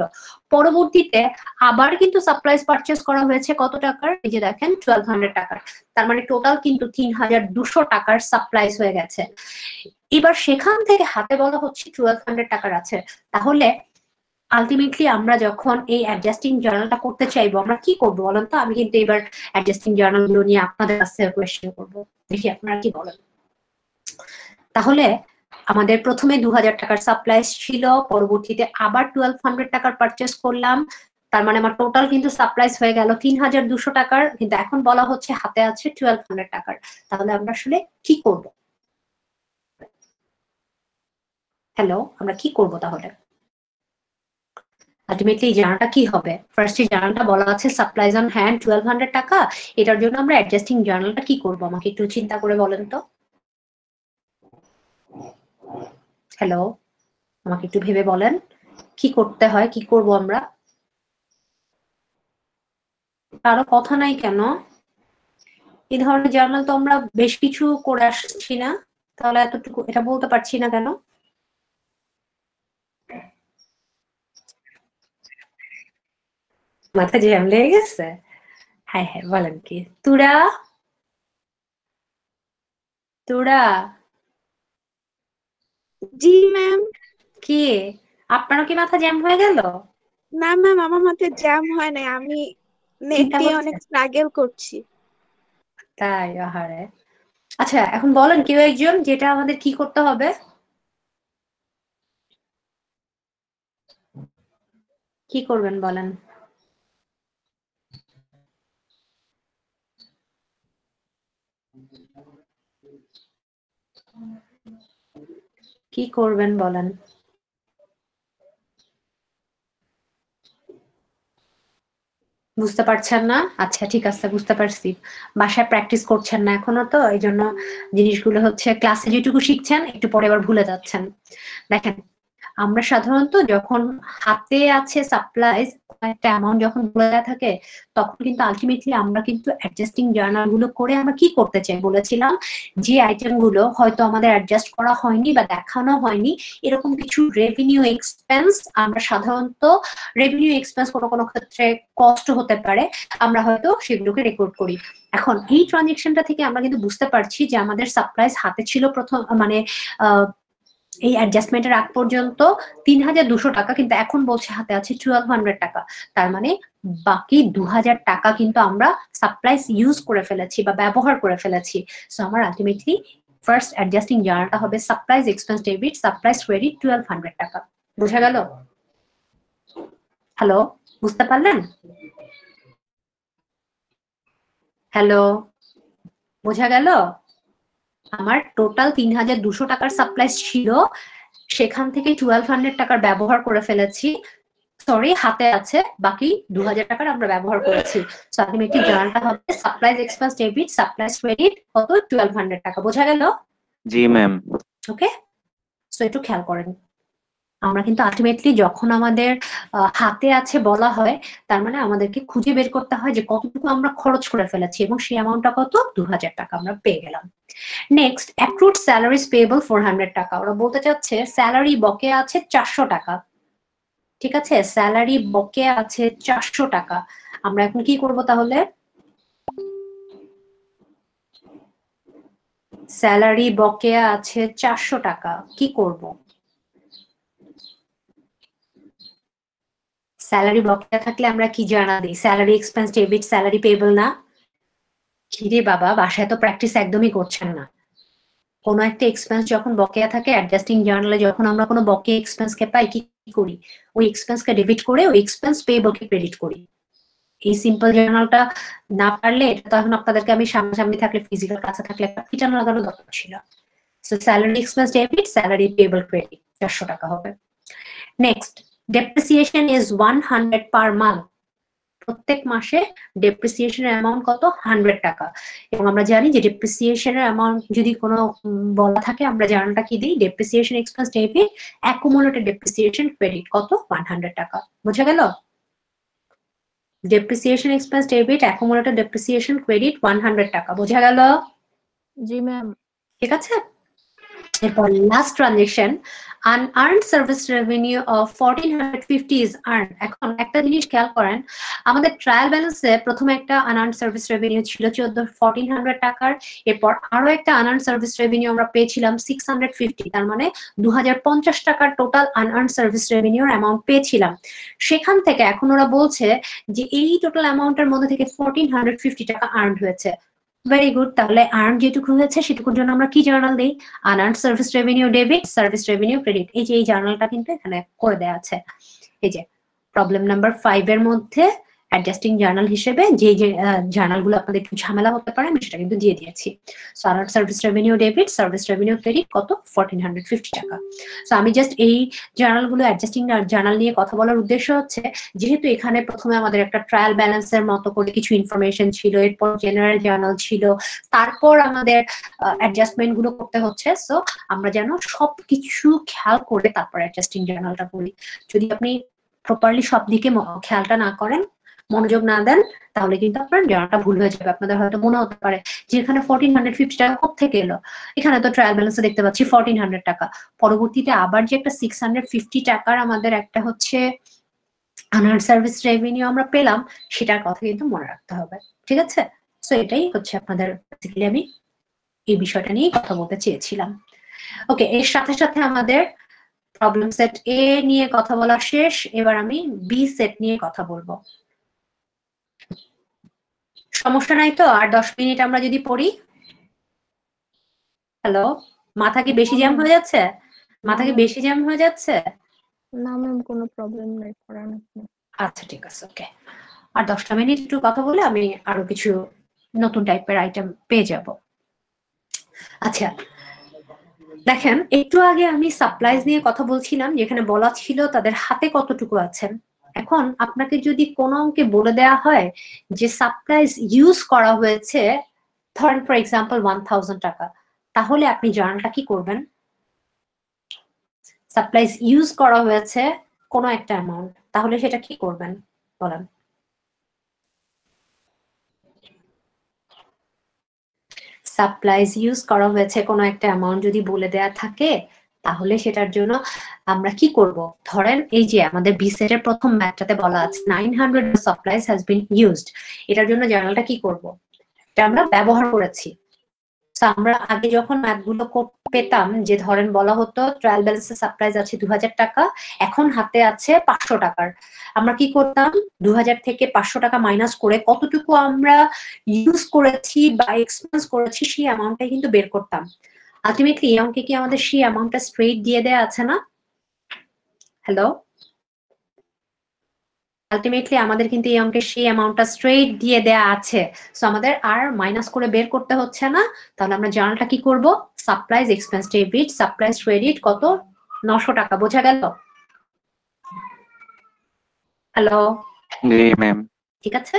পরবর্তীতে আবার কিন্তু সাপ্লাইজ পারচেজ করা হয়েছে কত টাকার? এই যে দেখেন 1200 টাকার। তার মানে টোটাল কিন্তু 3200 টাকার সাপ্লাইজ হয়ে গেছে। এবার সেখান থেকে হাতে বলা হচ্ছে 1200 টাকার আছে। তাহলে আলটিমেটলি আমরা যখন এই অ্যাডজাস্টিং জার্নালটা করতে চাইবো আমরা কি করবো বলেন তো? আমি কিন্তু এবার অ্যাডজাস্টিং জার্নাল গুলো নিয়ে আপনাদের কাছে কোয়েশ্চেন করবো, দেখি আপনারা কি বলেন। তাহলে আমাদের প্রথমে 2000 টাকার সাপ্লাইজ ছিল, পরবর্তীতে আবার 1200 টাকার পারচেস করলাম, তার মানে আমার টোটাল কিন্তু সাপ্লাইজ হয়ে গেল 3200 টাকার, কিন্তু এখন বলা হচ্ছে হাতে আছে 1200 টাকার। তাহলে আমরা আসলে কি করব? হ্যালো, আমরা কি করব তাহলে? আলটিমেটলি এই জার্নালটা কি হবে? ফার্স্ট এই জার্নালটা বলা আছে সাপ্লাইজ অন হ্যান্ড 1200 টাকা, এটার জন্য আমরা অ্যাডজাস্টিং জার্নালটা কি করব আমাকে একটু চিন্তা করে বলেন তো। হ্যালো, আমাকে একটু ভেবে বলেন কি করতে হয়, কি করব আমরা? কারো কথা নাই কেন? এই ধরনের জার্নাল তো আমরা বেশ কিছু করে আসছি না, তাহলে এতটুকু এটা বলতে পারছি না কেন? মাথা জ্যাম লেগে গেছে? হ্যাঁ হ্যাঁ, বলেন কি? তুরা তুরা জি ম্যাম। কি আপনারও কি মাথা জ্যাম হয়ে গেল? না ম্যাম, আমার মাথায় জ্যাম হয় নাই, আমি নেট চিন্তা দিয়ে হচ্ছে? অনেক স্ট্রাগল করছি। তাই? আহারে। আচ্ছা এখন বলেন কেউ একজন যেটা আমাদের কি করতে হবে। কি করবেন বলেন? কি করবেন বলেন? বুঝতে পারছেন না? আচ্ছা ঠিক আছে, বুঝতে পারছি। বাসায় প্র্যাকটিস করছেন না এখনো, তো এই জন্য জিনিসগুলো হচ্ছে ক্লাসে যেটুকু শিখছেন একটু পরে আবার ভুলে যাচ্ছেন। দেখেন আমরা সাধারণত যখন হাতে আছে সাপ্লাইজ একটা অ্যামাউন্ট যখন বলে দেওয়া থাকে, তখন কিন্তু আলটিমেটলি আমরা কিন্তু অ্যাডজাস্টিং জার্নাল গুলো করে আমরা কি করতে চাই বলেছিলাম, যে আইটেম গুলো হয়তো আমাদের অ্যাডজাস্ট করা হয়নি বা দেখানো হয়নি, এরকম কিছু রেভিনিউ এক্সপেন্স আমরা সাধারণত রেভিনিউ এক্সপেন্স কোনো কোনো ক্ষেত্রে কষ্ট হতে পারে, আমরা হয়তো সেগুলোকে রেকর্ড করি। এখন এই ট্রানজেকশনটা থেকে আমরা কিন্তু বুঝতে পারছি যে আমাদের সাপ্লাইজ হাতে ছিল প্রথম মানে এই অ্যাডজাস্টমেন্টের আগ পর্যন্ত 3200 টাকা, কিন্তু এখন বলছে হাতে আছে 1200 টাকা। তার মানে বাকি 2000 টাকা কিন্তু আমরা সাপ্লাইজ ইউজ করে ফেলেছি বা ব্যবহার করে ফেলেছি। সো আমার আলটিমেটলি ফার্স্ট অ্যাডজাস্টিং জার্নালটা হবে supplies expense debit supplies credit 1200 টাকা। বোঝা গেল? হ্যালো, বুঝতে পারলেন? হ্যালো, বোঝা গেল? আমার টোটাল ৩,২০০ টাকার সাপ্লাইজ ছিল, সেখান থেকে 1200 টাকার ব্যবহার করে ফেলেছি, সরি হাতে আছে, বাকি 2000 টাকার আমরা ব্যবহার করেছি। সো আলটিমেটলি জার্নালটা হবে supplies expense debit supplies credit কত 1200 টাকা। বোঝা গেল? জি ম্যাম। ওকে, সো একটু খেয়াল করেন, আমরা কিন্তু আলটিমেটলি যখন আমাদের হাতে আছে বলা হয়, তার মানে আমাদেরকে খুঁজে বের করতে হয় যে কতটুকু আমরা খরচ করে ফেলেছি, এবং সেই অ্যামাউন্টটা কত 2000 টাকা আমরা পেয়ে গেলাম। নেক্সট, অ্যাক্রুড স্যালারিজ পেয়েবল 400 টাকা। ওরা বলতে চাচ্ছে স্যালারি বকেয়া আছে 400 টাকা। ঠিক আছে, স্যালারি বকেয়া আছে 400 টাকা। আমরা এখন কি করব তাহলে? স্যালারি বকেয়া আছে 400 টাকা, কি করব? স্যালারি বকেয়া থাকলে আমরা কি জানা দিই? Salary expense debit salary payable না? কিরে বাবা, বাসায় তো প্র্যাকটিস একদমই করছেন না। কোনো একটা এক্সপেন্স যখন বকেয়া থাকে, অ্যাডজাস্টিং জার্নালে যখন আমরা কোনো বকেয়া এক্সপেন্সকে পাই, কি করি? ওই এক্সপেন্সকে ডেবিট করে ওই এক্সপেন্স পেয়েবলকে ক্রেডিট করি। এই সিম্পল জার্নালটা না পারলে, এটা তো এখন আপনাদেরকে আমি সামনাসামনি থাকলে, ফিজিক্যাল কাছে থাকলে একটা পিটানো লাগানো দরকার ছিল। So salary expense debit salary payable credit 400 টাকা হবে। Next, depreciation is 100 per month. প্রত্যেক মাসে ডেপ্রিসিয়েশনের অ্যামাউন্ট কত? 100 টাকা। এবং আমরা জানি যে ডেপ্রিসিয়েশনের অ্যামাউন্ট যদি কোনো বলা থাকে, আমরা জার্নালটা কি দিই? Depreciation expense debit accumulated depreciation credit কত? 100 টাকা। বোঝা গেল? Depreciation expense debit accumulated depreciation credit 100 টাকা। বোঝা গেল? জি ম্যাম। ঠিক আছে, এরপর last transaction, unearned service revenue of 1450 is earn. এখন একটা জিনিস খেয়াল করেন, আমাদের ট্রায়াল ব্যালেন্সে প্রথমে একটা আনআর্নড সার্ভিস রেভিনিউ ছিল 1400 টাকার, এরপর আরো একটা আনআর্নড সার্ভিস রেভিনিউ আমরা পেয়েছিলাম 650, তার মানে 2050 টাকার টোটাল আনআর্নড সার্ভিস রেভিনিউর অ্যামাউন্ট পেয়েছিলাম। সেখান থেকে এখন ওরা বলছে যে এই টোটাল অ্যামাউন্টের মধ্যে থেকে 1450 টাকা আর্ন হয়েছে। ভেরি গুড, তাহলে আর্ন যেটুকু হয়েছে সেটুকুর জন্য আমরা কি জার্নাল দিই? Unearned service revenue debit service revenue credit. এই যে এই জার্নালটা কিন্তু এখানে করে দেওয়া আছে। এই যে প্রবলেম নাম্বার 5 এর মধ্যে অ্যাডজাস্টিং জার্নাল হিসেবে যে যে জার্নালগুলো আপনাদের একটু ঝামেলা হতে পারে, আমি সেটা কিন্তু দিয়ে দিয়েছি। So unearned service revenue debit service revenue credit কত? 1450 টাকা। সো আমি জাস্ট এই জার্নালগুলো অ্যাডজাস্টিং জার্নাল নিয়ে কথা বলার উদ্দেশ্য হচ্ছে, যেহেতু এখানে প্রথমে আমাদের একটা ট্রায়াল ব্যালেন্সের মতো করে কিছু ইনফরমেশন ছিল, এরপর জেনারেল জার্নাল ছিল, তারপর আমাদের অ্যাডজাস্টমেন্ট গুলো করতে হচ্ছে। সো আমরা যেন সবকিছু খেয়াল করে তারপর অ্যাডজাস্টিং জার্নালটা করি। যদি আপনি প্রপারলি সব দিকে খেয়ালটা না করেন, মনোযোগ না দেন, তাহলে কিন্তু আপনার জার্নালটা ভুল হয়ে যাবে। আপনাদের হয়তো মনে হতে পারে যে এখানে 1450 টাকা কোত্থেকে এলো, এখানে তো ট্রায়াল ব্যালেন্সে দেখতে পাচ্ছি 1400 টাকা। পরবর্তীতে আবার যে একটা 650 টাকার আমাদের একটা হচ্ছে আনআর্নড সার্ভিস রেভিনিউ আমরা পেলাম, সেটার কথা কিন্তু মনে রাখতে হবে। ঠিক আছে, সো এটাই হচ্ছে আপনাদের, বেসিক্যালি আমি এই বিষয়টা নিয়ে কথা বলতে চেয়েছিলাম। ওকে, এর সাথে সাথে আমাদের প্রবলেম সেট এ নিয়ে কথা বলা শেষ। এবার আমি বি সেট নিয়ে কথা বলবো। সমস্যা নাই তো? আর 10 মিনিট আমরা যদি পড়ি। হ্যালো, মাথা কি বেশি জ্যাম হয়ে যাচ্ছে? মাথা কি বেশি জ্যাম হয়ে যাচ্ছে? না ম্যাম, কোনো প্রবলেম নাই, পড়ান আপনি। আচ্ছা ঠিক আছে, ওকে। আর 10টা মিনিট একটু কথা বলে আমি আরো কিছু নতুন টাইপের আইটেম পেয়ে যাব। আচ্ছা দেখেন, একটু আগে আমি সাপ্লাইজ নিয়ে কথা বলছিলাম, যেখানে বলা ছিল তাদের হাতে কতটুকু আছেন। এখন আপনাকে যদি কোনো অঙ্কে বলে দেওয়া হয় যে সাপ্লাইজ ইউজ করা হয়েছে, ধরেন ফর এক্সাম্পল 1000 টাকা, তাহলে আপনি জার্নালটা কি করবেন? সাপ্লাইজ ইউজ করা হয়েছে কোনো একটা অ্যামাউন্ট, তাহলে সেটা কি করবেন বলেন? সাপ্লাইজ ইউজ করা হয়েছে কোনো একটা অ্যামাউন্ট যদি বলে দেয়া থাকে, তাহলে সেটার জন্য আমরা কি করব? ধরেন এই যে আমাদের বি সেটের প্রথম ম্যাথটাতে বলা আছে 900 সাপ্লাইজ হ্যাজ বিন ইউজড, এটার জন্য জার্নালটা কি করব? এটা আমরা ব্যবহার করেছি। আমরা আগে যখন ম্যাথগুলো পেতাম, যে ধরেন বলা হতো ট্রায়াল ব্যালেন্সের সাপ্লাইজ আছে 2000 টাকা, এখন হাতে আছে 500 টাকার, আমরা কি করতাম? 2000 থেকে 500 টাকা মাইনাস করে কতটুকু আমরা ইউজ করেছি বা এক্সপেন্স করেছি সেই অ্যামাউন্টটাই কিন্তু বের করতাম। আলটিমেটলি এই অঙ্কে কি আমাদের সেই অ্যামাউন্টটা স্ট্রেট দিয়ে দেয়া আছে না? হ্যালো, আলটিমেটলি আমাদের কিন্তু এই অঙ্কের সেই অ্যামাউন্টটা স্ট্রেট দিয়ে দেয়া আছে, সো আমাদের আর মাইনাস করে বের করতে হচ্ছে না। তাহলে আমরা জার্নালটা কি করব, supplies expense debit supplies credit কত 900 টাকা, বোঝা গেল? হ্যালো, জি ম্যাম। ঠিক আছে।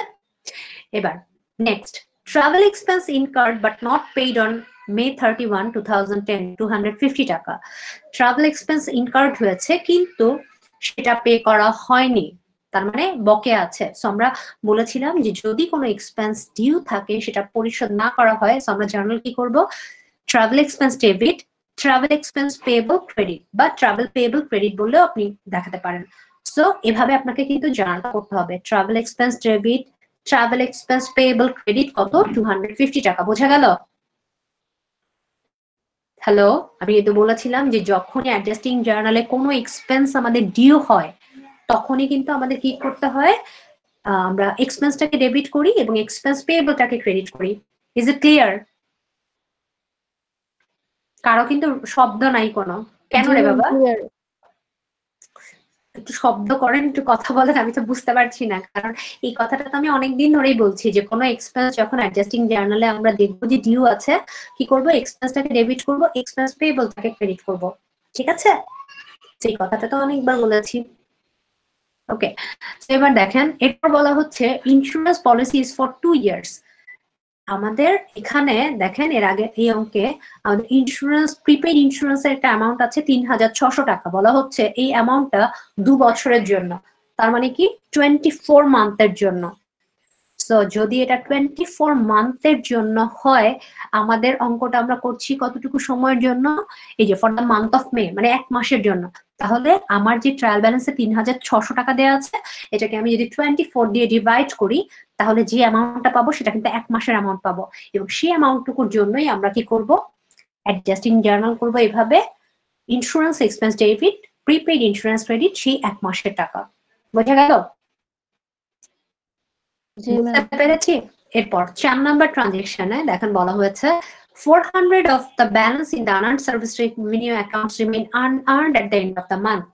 এবার next, travel expense incurred but not paid on May 31, 2010 250 টাকা। ট্রাভেল এক্সপেন্স ইনকার্ড হয়েছে কিন্তু সেটা পে করা হয়নি, তার মানে বকে আছে। সো আমরা বলেছিলাম যে যদি কোনো এক্সপেন্স ডিউ থাকে সেটা পরিশোধ না করা হয়, সো আমরা জার্নাল কি করব, travel expense debit travel expense payable credit বা ট্রাভেল পেয়েবল ক্রেডিট বললেও আপনি দেখাতে পারেন। সো এভাবে আপনাকে কিন্তু জার্নাল করতে হবে, travel expense debit travel expense payable credit কত 250 টাকা, বোঝা গেল? হ্যালো, আমি কিন্তু বলেছিলাম যে যখনই অ্যাডজাস্টিং জার্নালে কোনো এক্সপেন্স আমাদের ডিউ হয় তখনই কিন্তু আমাদের কি করতে হয়, আমরা এক্সপেন্সটাকে ডেবিট করি এবং এক্সপেন্স পেয়েবলটাকে ক্রেডিট করি। Is it clear? কারো কিন্তু শব্দ নাই কোনো, কেন রে বাবা? একটু শব্দ করেন, একটু কথা বলেন, আমি তো বুঝতে পারছি না। কারণ এই কথাটা তো আমি অনেকদিন ধরেই বলছি যে কোনো এক্সপেন্স যখন অ্যাডজাস্টিং জার্নালে আমরা দেখবো যে ডিউ আছে, কি করব, এক্সপেন্সটাকে ডেবিট করব, এক্সপেন্স পেয়েবলটাকে ক্রেডিট করব, ঠিক আছে? সেই কথাটা তো অনেকবার বলেছি। ওকে, এবার দেখেন, এরপর বলা হচ্ছে insurance policy is for 2 years. আমাদের এখানে দেখেন এর আগে এই অঙ্কে আমাদের ইন্স্যুরেন্স প্রিপেইড ইন্স্যুরেন্সের একটা অ্যামাউন্ট আছে 3600 টাকা, বলা হচ্ছে এই অ্যামাউন্টটা 2 বছরের জন্য, তার মানে কি 24 মান্থের জন্য। সো যদি এটা 24 মান্থের জন্য হয়, আমাদের অঙ্কটা আমরা করছি কতটুকু সময়ের জন্য, এই যে for the month of May, মানে 1 মাসের জন্য। তাহলে আমার যে ট্রায়াল ব্যালেন্সে 3600 টাকা দেওয়া আছে, এটাকে আমি যদি 24 দিয়ে ডিভাইড করি তাহলে যে অ্যামাউন্টটা পাবো সেটা কিন্তু 1 মাসের অ্যামাউন্ট পাবো, এবং সেই অ্যামাউন্টটুকুর জন্যই আমরা কি করব, অ্যাডজাস্টিং জার্নাল করব এভাবে, insurance expense debit prepaid insurance credit সেই 1 মাসের টাকা, বোঝা গেল? বুঝতে পেরেছি। এরপর 4 নাম্বার ট্রানজেকশনে দেখেন বলা হয়েছে 400 of the balance in the unearned service revenue accounts remain unearned at the end of the month.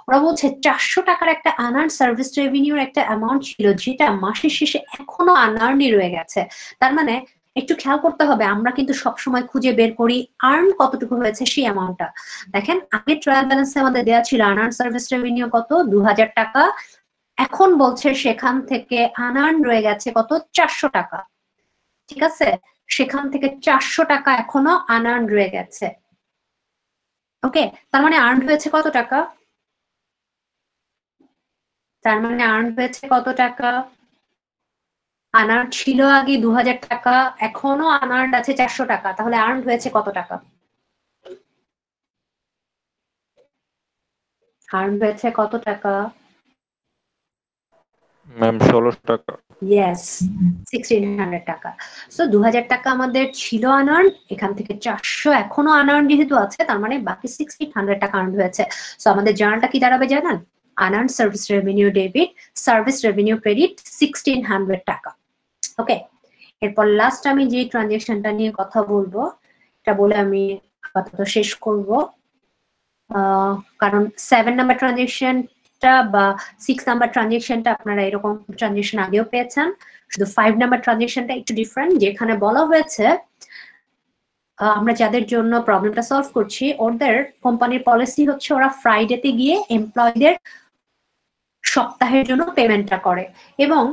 ওরা বলছে 400 টাকার একটা আনআর্ন সার্ভিস রেভিনিউর একটা অ্যামাউন্ট ছিল যেটা মাসের শেষে এখনো আনআর্নই রয়ে গেছে। তার মানে একটু খেয়াল করতে হবে, আমরা কিন্তু সবসময় খুঁজে বের করি আর্ন কতটুকু হয়েছে সেই অ্যামাউন্টটা। দেখেন আগে ট্রায়াল ব্যালেন্সে আমাদের দেওয়া ছিল আনআর্ন সার্ভিস রেভিনিউ কত 2000 টাকা, এখন বলছে সেখান থেকে আনআর্ন রয়ে গেছে কত 400 টাকা, ঠিক আছে? সেখান থেকে 400 টাকা এখনো আনআর্ন রয়ে গেছে। ওকে, তার মানে আর্ন হয়েছে কত টাকা, তার মানে আর্ন হয়েছে কত টাকা, আনআর্ন ছিল আগে 2000 টাকা, এখনো আনআর্ন আছে 400 টাকা, তাহলে আর্ন হয়েছে কত টাকা, আর্ন হয়েছে কত টাকা? ম্যাম 1600 টাকা। ইয়েস, 1600 টাকা। সো 2000 টাকা আমাদের ছিল আনআর্ন, এখান থেকে 400 এখনো আনআর্ন যেহেতু আছে, তার মানে বাকি 1600 টাকা আর্ন হয়েছে। সো আমাদের জার্নালটা কি দাঁড়াবে জানেন, unearned service revenue debit service revenue credit 1600 টাকা। ওকে, এরপর লাস্ট আমি যে ট্রানজেকশনটা নিয়ে কথা বলবো এটা বলে আমি আপাতত শেষ করব, কারণ 7 নাম্বার ট্রানজেকশনটা বা 6 নাম্বার ট্রানজেকশনটা আপনারা এরকম ট্রানজেকশন আগেও পেয়েছেন, শুধু 5 নাম্বার ট্রানজেকশনটা একটু ডিফারেন্ট, যেখানে বলা হয়েছে আমরা যাদের জন্য প্রবলেমটা সলভ করছি ওদের কোম্পানির পলিসি হচ্ছে ওরা ফ্রাইডেতে গিয়ে এমপ্লয়ীদের সপ্তাহের জন্য পেমেন্টটা করে, এবং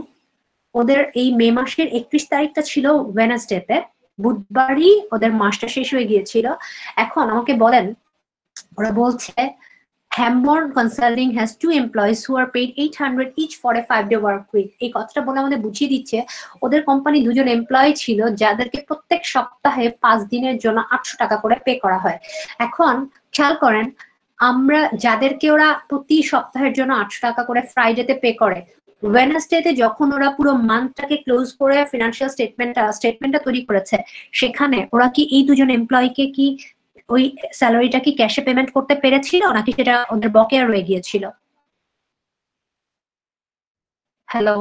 ওদের এই মে মাসের 31 তারিখটা ছিল ওয়েডনেসডেতে, বুধবারই ওদের মাসটা শেষ হয়ে গিয়েছিল। এখন আমাকে বলেন, ওরা বলছে Hamborn Consulting has 2 employees who are paid 800 each for a 5-day work week. এই কথাটা বলে আমাদের বুঝিয়ে দিচ্ছে ওদের কোম্পানি 2 জন এমপ্লয়ি ছিল যাদেরকে প্রত্যেক সপ্তাহে 5 দিনের জন্য 800 টাকা করে পে করা হয়। এখন খেয়াল করেন, আমরা যাদেরকে ওরা প্রতি সপ্তাহের জন্য 800 টাকা করে ফ্রাইডেতে পে করে, ওয়েডনেসডেতে যখন ওরা পুরো মান্থটাকে ক্লোজ করে ফিনান্সিয়াল স্টেটমেন্টটা তৈরি করেছে, সেখানে ওরা কি এই 2 জন এমপ্লয়িকে কি ওই স্যালারিটা কি ক্যাশে পেমেন্ট করতে পেরেছিল নাকি সেটা ওদের বকেয়া রয়ে গিয়েছিল? হ্যালো,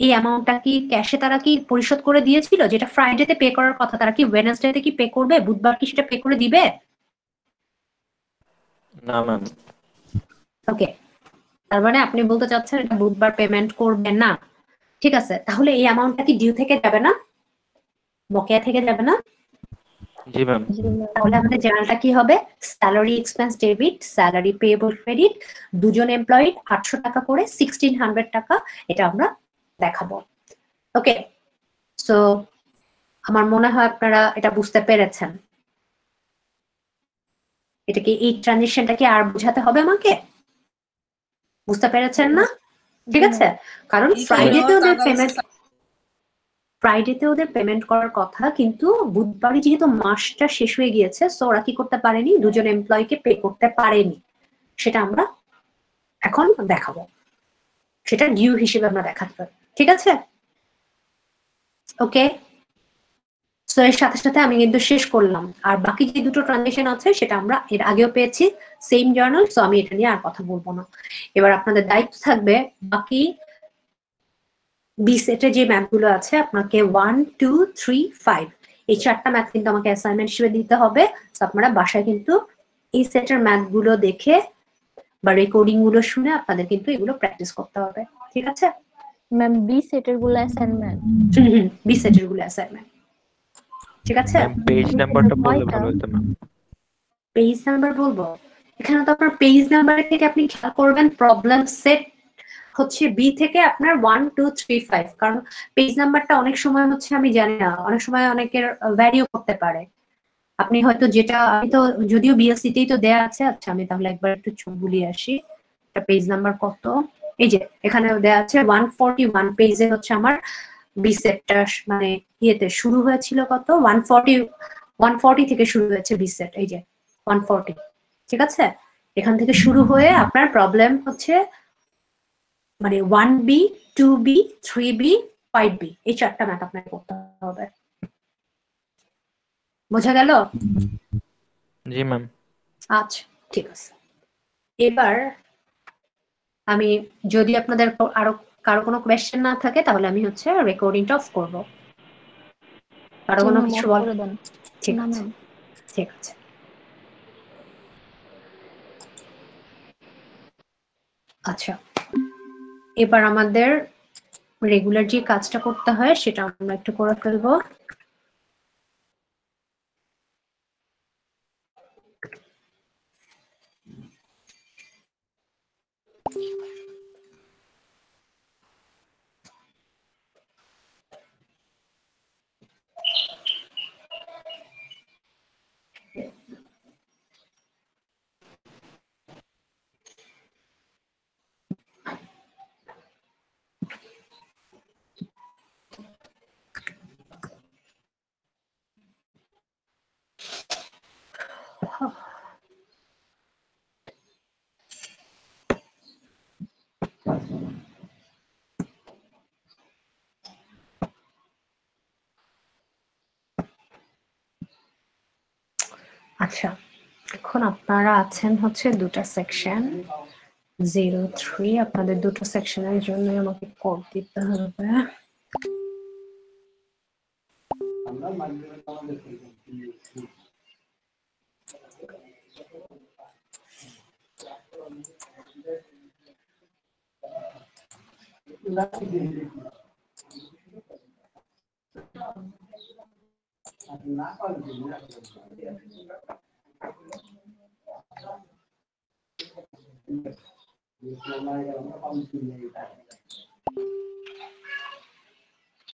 এই অ্যামাউন্টটা কি ক্যাশে তারা কি পরিশোধ করে দিয়েছিল, যেটা ফ্রাইডেতে পে করার কথা তারা কি ওয়েডনেসডেতে কি পে করবে, বুধবার কি সেটা পে করে দিবে? না ম্যাম। ওকে, তার মানে আপনি বলতে চাচ্ছেন এটা বুধবার পেমেন্ট করবেন না, ঠিক আছে। তাহলে এই অ্যামাউন্টটা কি ডিউ থেকে যাবে না, বকেয়া থেকে যাবে না? জি ম্যাম। তাহলে আমাদের জার্নালটা কি হবে? Salary expense debit, salary payable credit, দুজন এমপ্লয়ি 800 টাকা করে 1600 টাকা, এটা আমরা দেখাবো। ওকে, সো আমার মনে হয় আপনারা এটা বুঝতে পেরেছেন। এটা কি এই ট্রানজিশনটা কি আর বোঝাতে হবে আমাকে? বুঝতে পেরেছেন না? ঠিক আছে, কারণ ফ্রাইডেতে ওদের পেমেন্ট করার কথা, কিন্তু বুধবারই যেহেতু মাসটা শেষ হয়ে গিয়েছে, সো ওরা কি করতে পারেনি, দুজন এমপ্লয়িকে পে করতে পারেনি। সেটা আমরা এখন দেখাবো, সেটা ডিউ হিসেবে আমরা দেখাতে পারি, ঠিক আছে? ওকে, সো এর সাথে সাথে আমি কিন্তু শেষ করলাম। আর বাকি যে দুটো ট্রানজেকশন আছে সেটা আমরা এর আগেও পেয়েছি, সেম জার্নাল, সো আমি এটা নিয়ে আর কথা বলবো না। এবার আপনাদের দায়িত্ব থাকবে বাকি বি সেটে যে ম্যাথগুলো আছে, আপনাকে 1, 2, 3, 5 এই 4টা ম্যাথ কিন্তু আমাকে অ্যাসাইনমেন্ট হিসেবে দিতে হবে। তো আপনারা বাসায় কিন্তু এই সেটের ম্যাথগুলো দেখে বা রেকর্ডিং গুলো শুনে আপনাদের কিন্তু এগুলো প্র্যাকটিস করতে হবে, ঠিক আছে? ম্যাম বি সেটের গুলো অ্যাসাইনমেন্ট? বি সেটের গুলো অ্যাসাইনমেন্ট, ঠিক আছে? ম্যাম পেজ নাম্বারটা বললে ভালো হতো ম্যাম। পেজ নাম্বার বলবো? এখানে তো আপনার পেজ নাম্বার থেকে আপনি খেয়াল করবেন প্রবলেম সেট হচ্ছে বি থেকে আপনার 1, 2, 3, 5, কারণ পেজ নাম্বারটা অনেক সময় হচ্ছে আমি জানি না, অনেক সময় অনেকের ভ্যারিও করতে পারে। আপনি হয়তো যেটা, আমি তো যদিও বিএসসি তেই তো দেয়া আছে। আচ্ছা আমি তাহলে একবার একটু চোখ বুলিয়ে আসি, এটা পেজ নাম্বার কত? এই যে এখানে দেয়া আছে 141 পেজে হচ্ছে আমার বি সেটটা, মানে ইয়েতে শুরু হয়েছিল কত, 140 থেকে শুরু হয়েছে বি সেট, এই যে 140, ঠিক আছে? এখান থেকে শুরু হয়ে আপনার প্রবলেম হচ্ছে মানে 1B, 2B, 3B, 5B, এই 4টা ম্যাথ আপনাকে করতে হবে। বোঝা গেল? জি ম্যাম। আচ্ছা ঠিক আছে। এবার আমি, যদি আপনাদের আরো কারো কোনো কোয়েশ্চেন না থাকে তাহলে আমি হচ্ছে রেকর্ডিংটা অফ করব। কারো কোনো কিছু বল? ঠিক আছে, ঠিক আছে। আচ্ছা, এবার আমাদের রেগুলার যে কাজটা করতে হয় সেটা আমরা একটু করে ফেলবো। আচ্ছা, এখন আপনারা আছেন হচ্ছে দুটো সেকশন 03, আপনাদের দুটো সেকশনের জন্য আমাকে কোড দিতে হবে।